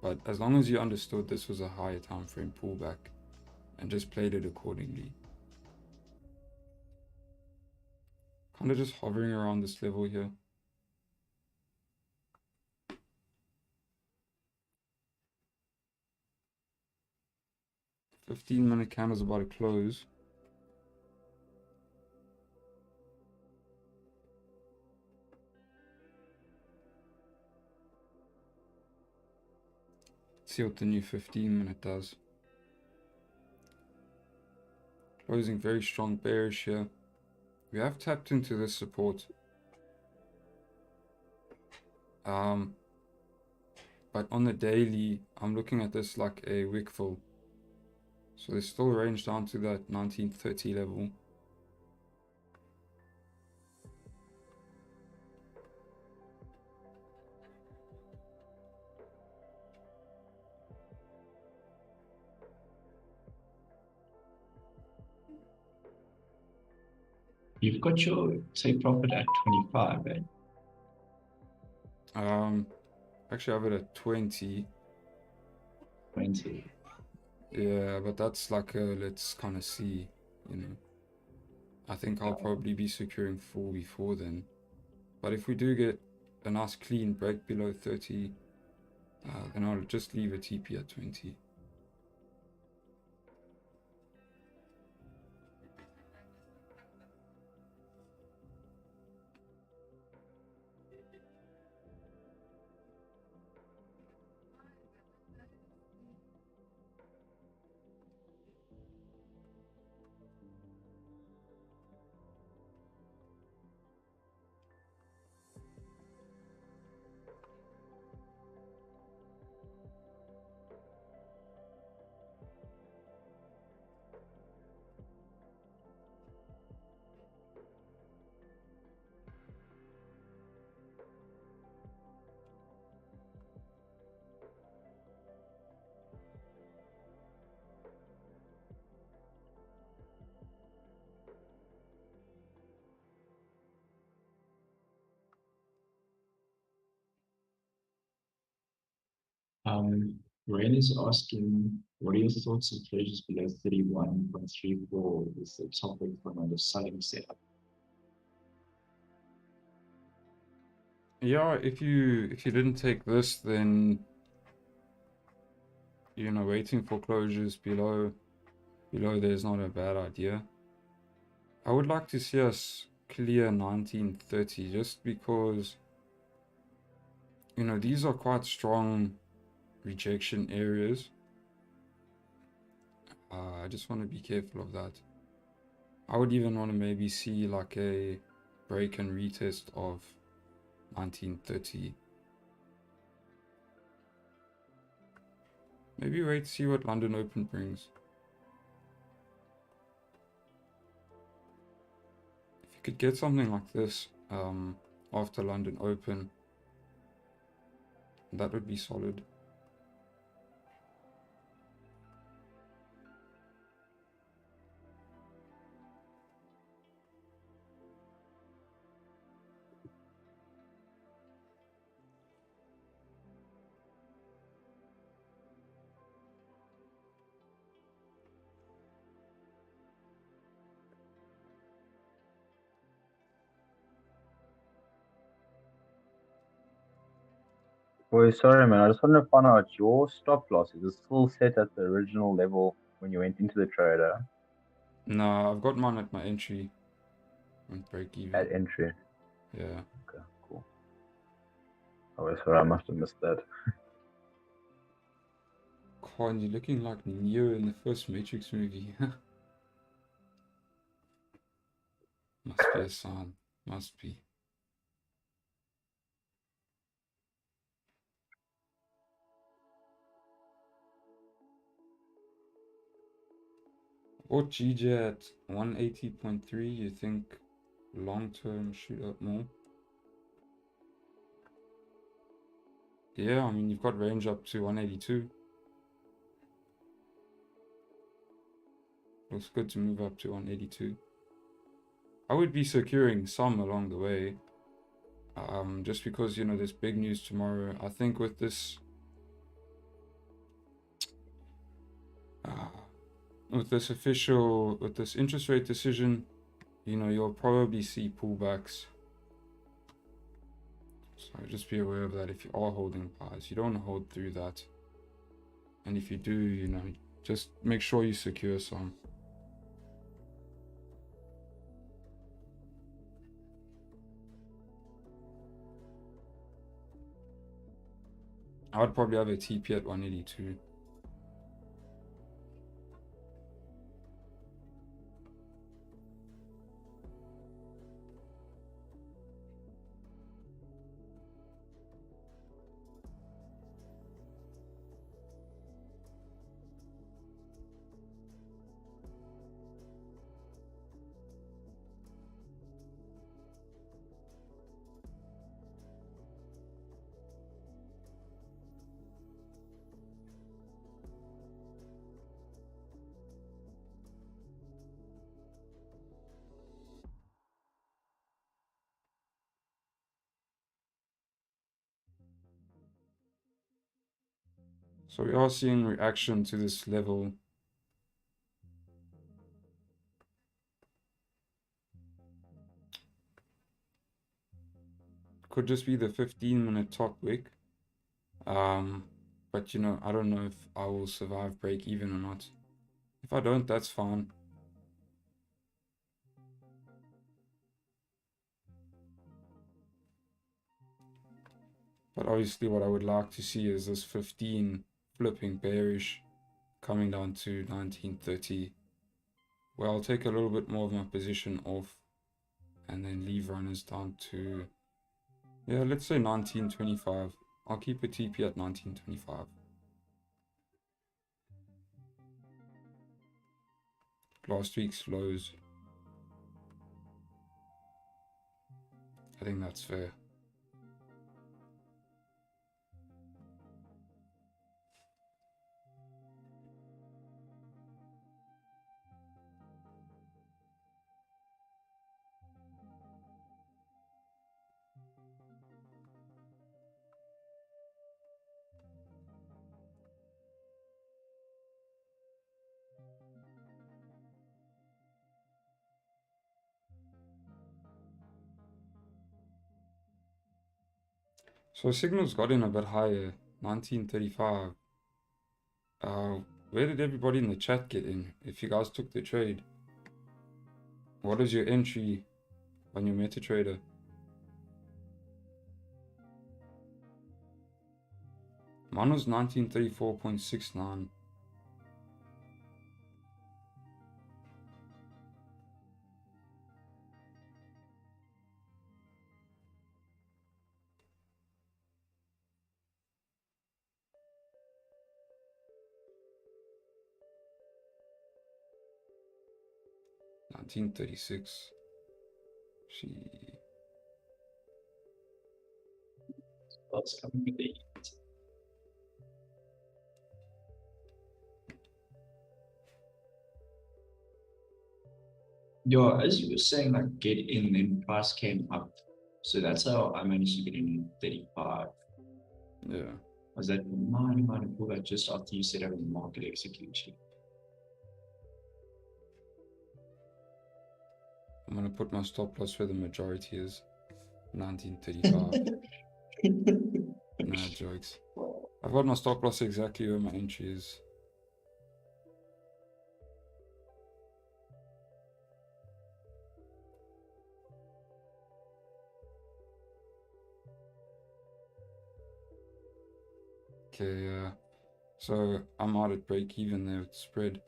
But as long as you understood this was a higher time frame pullback and just played it accordingly. Kind of just hovering around this level here. "15-minute candle's about to close. Let's see what the new 15-minute does. Closing very strong bearish here. We have tapped into this support. But on the daily, I'm looking at this like a wick fill. So there's still range down to that 1930 level. You've got your take profit at 25, right? Actually I have it at 20. 20. Yeah, but that's like a let's kind of see, you know. I think I'll probably be securing full before then. But if we do get a nice clean break below 30, then I'll just leave a TP at 20. Rain is asking, what are your thoughts on closures below 31.34 is the topic from the selling setup? Yeah, if you didn't take this, then you know waiting for closures below there's not a bad idea. I would like to see us clear 1930 just because you know these are quite strong rejection areas. I just want to be careful of that. I would even want to maybe see like a break and retest of 1930. Maybe wait to see what London Open brings. If you could get something like this after London Open, that would be solid. Boy, sorry, man. I just want to find out your stop loss. Is it still set at the original level when you went into the trader No, I've got mine at my entry and break even. at entry? Yeah. Okay, cool. Oh, sorry, I must have missed that. Con, you're looking like Neo in the first Matrix movie. Must be a sign. Must be. Or GJ at 180.3, you think long term shoot up more? Yeah, I mean, you've got range up to 182. Looks good to move up to 182. I would be securing some along the way. Just because, you know, there's big news tomorrow. I think with this with this interest rate decision, you know, you'll probably see pullbacks. So just be aware of that if you are holding buys. You don't want to hold through that. And if you do, you know, just make sure you secure some. I would probably have a TP at 182. So we are seeing reaction to this level. Could just be the 15-minute top wick. But you know, I don't know if I will survive break even or not. If I don't, that's fine. But obviously what I would like to see is this 15 flipping bearish coming down to 1930, where I'll take a little bit more of my position off and then leave runners down to, yeah, let's say 1925. I'll keep a TP at 1925. Last week's lows. I think that's fair. So signals got in a bit higher, 1935. Where did everybody in the chat get in? If you guys took the trade, what is your entry on your MetaTrader? Mine was 1934.69. $19.36. What's coming with the Yo, as you were saying, like get in, then price came up. So that's how I managed to get in 35. Yeah. Was that might pull that just after you set up a market execution? I'm gonna put my stop loss where the majority is. 1935. Nah, jokes. I've got my stop loss exactly where my entry is. Okay, yeah. So I'm out at break even there with spread.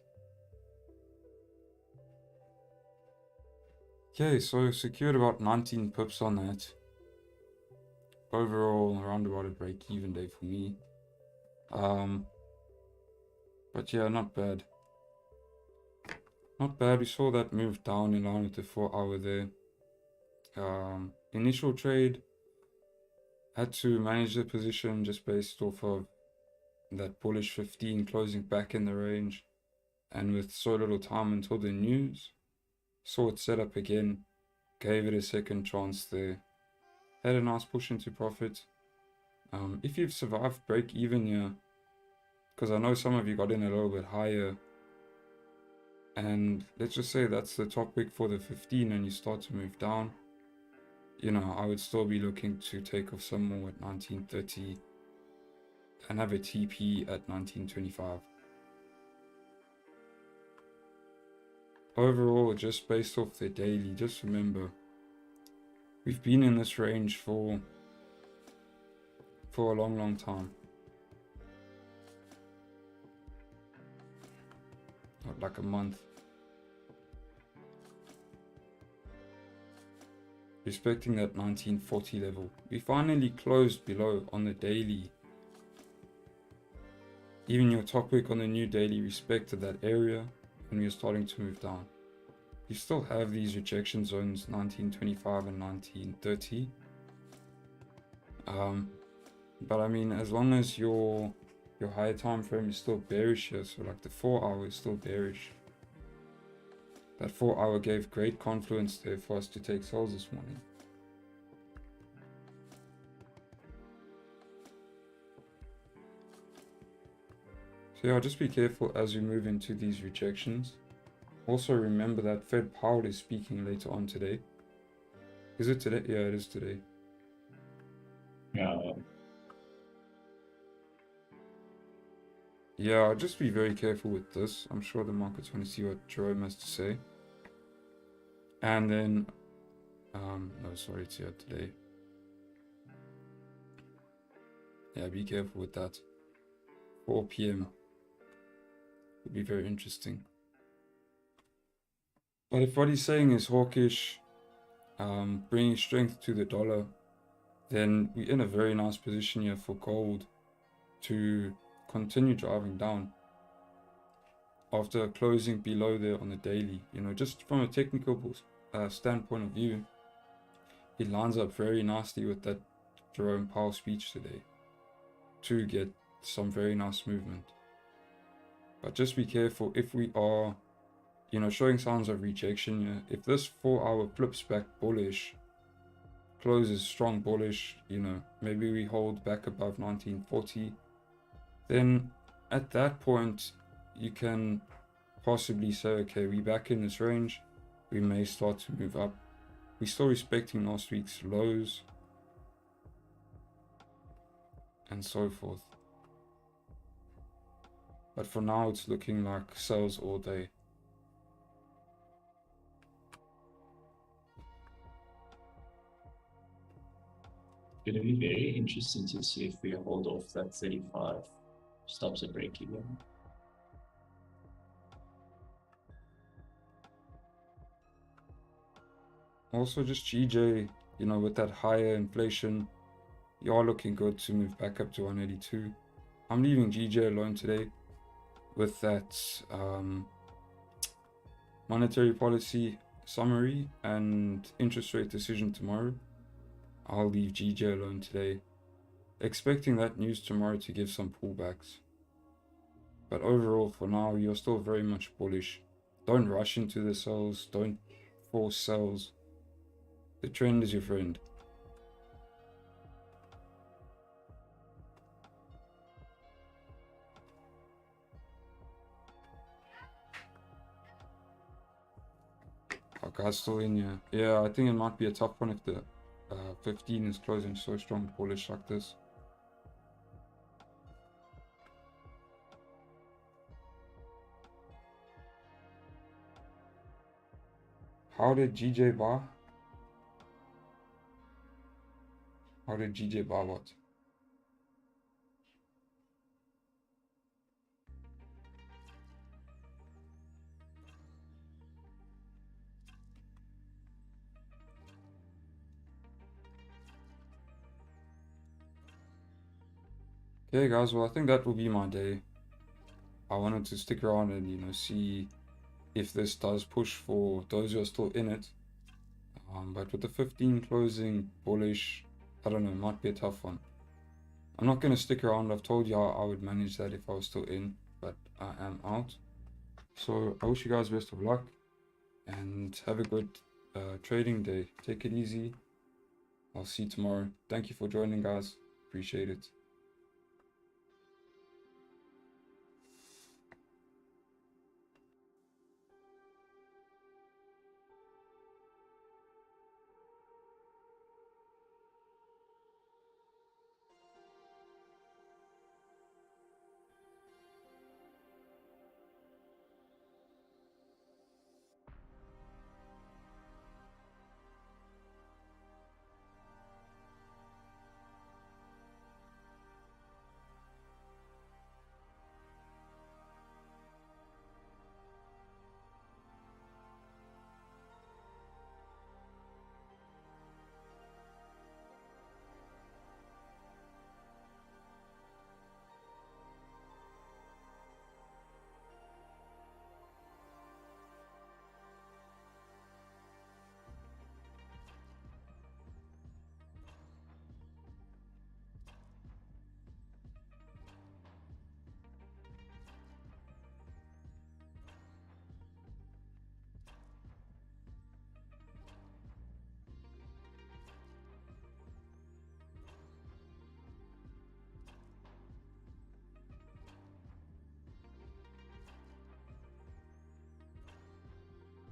Okay, so secured about 19 pips on that. Overall, around about a break-even day for me. But yeah, not bad. Not bad. We saw that move down in line with the 4-hour there. Initial trade, had to manage the position just based off of that bullish 15 closing back in the range. And with so little time until the news, saw it set up again, gave it a second chance there. Had a nice push into profit. If you've survived break even here, because I know some of you got in a little bit higher, and let's just say that's the top wick for the 15 and you start to move down, you know, I would still be looking to take off some more at 1930 and have a TP at 1925. Overall, just based off the daily, just remember, we've been in this range for a long time. Like a month. Respecting that 1940 level. We finally closed below on the daily. Even your top wick on the new daily respected that area when we were starting to move down. You still have these rejection zones 1925 and 1930. But I mean, as long as your higher time frame is still bearish here, so like the 4-hour is still bearish. That 4-hour gave great confluence there for us to take sells this morning. So yeah, just be careful as we move into these rejections. Also remember that Fed Powell is speaking later on today. Is it today? Yeah, it is today. Yeah, just be very careful with this. I'm sure the markets want to see what Jerome has to say. And then, no, sorry, it's here today. Yeah, be careful with that. 4 p.m. would be very interesting. But if what he's saying is hawkish, bringing strength to the dollar, then we're in a very nice position here for gold to continue driving down after closing below there on the daily. You know, just from a technical standpoint of view, it lines up very nicely with that Jerome Powell speech today to get some very nice movement. But just be careful if we are, you know, showing signs of rejection here. If this 4-hour flips back bullish, closes strong bullish, you know, maybe we hold back above 1940, then at that point you can possibly say, okay, we're back in this range, we may start to move up. We're still respecting last week's lows and so forth. But for now it's looking like sales all day. Going to be very interesting to see if we hold off that 35 stops at break even. Also just GJ, you know, with that higher inflation, you are looking good to move back up to 182. I'm leaving GJ alone today with that monetary policy summary and interest rate decision tomorrow. I'll leave GJ alone today, expecting that news tomorrow to give some pullbacks. But overall, for now, you're still very much bullish. Don't rush into the sells, don't force sells. The trend is your friend. Our guy's still in here. Yeah, I think it might be a tough one if the 15 is closing so strong bullish like this. How did GJ buy? How did GJ buy what? Yeah, guys, well, I think that will be my day. I wanted to stick around and, you know, see if this does push for those who are still in it. But with the 15 closing bullish, I don't know, it might be a tough one. I'm not going to stick around. I've told you how I would manage that if I was still in, but I am out. So I wish you guys best of luck and have a good trading day. Take it easy. I'll see you tomorrow. Thank you for joining, guys. Appreciate it.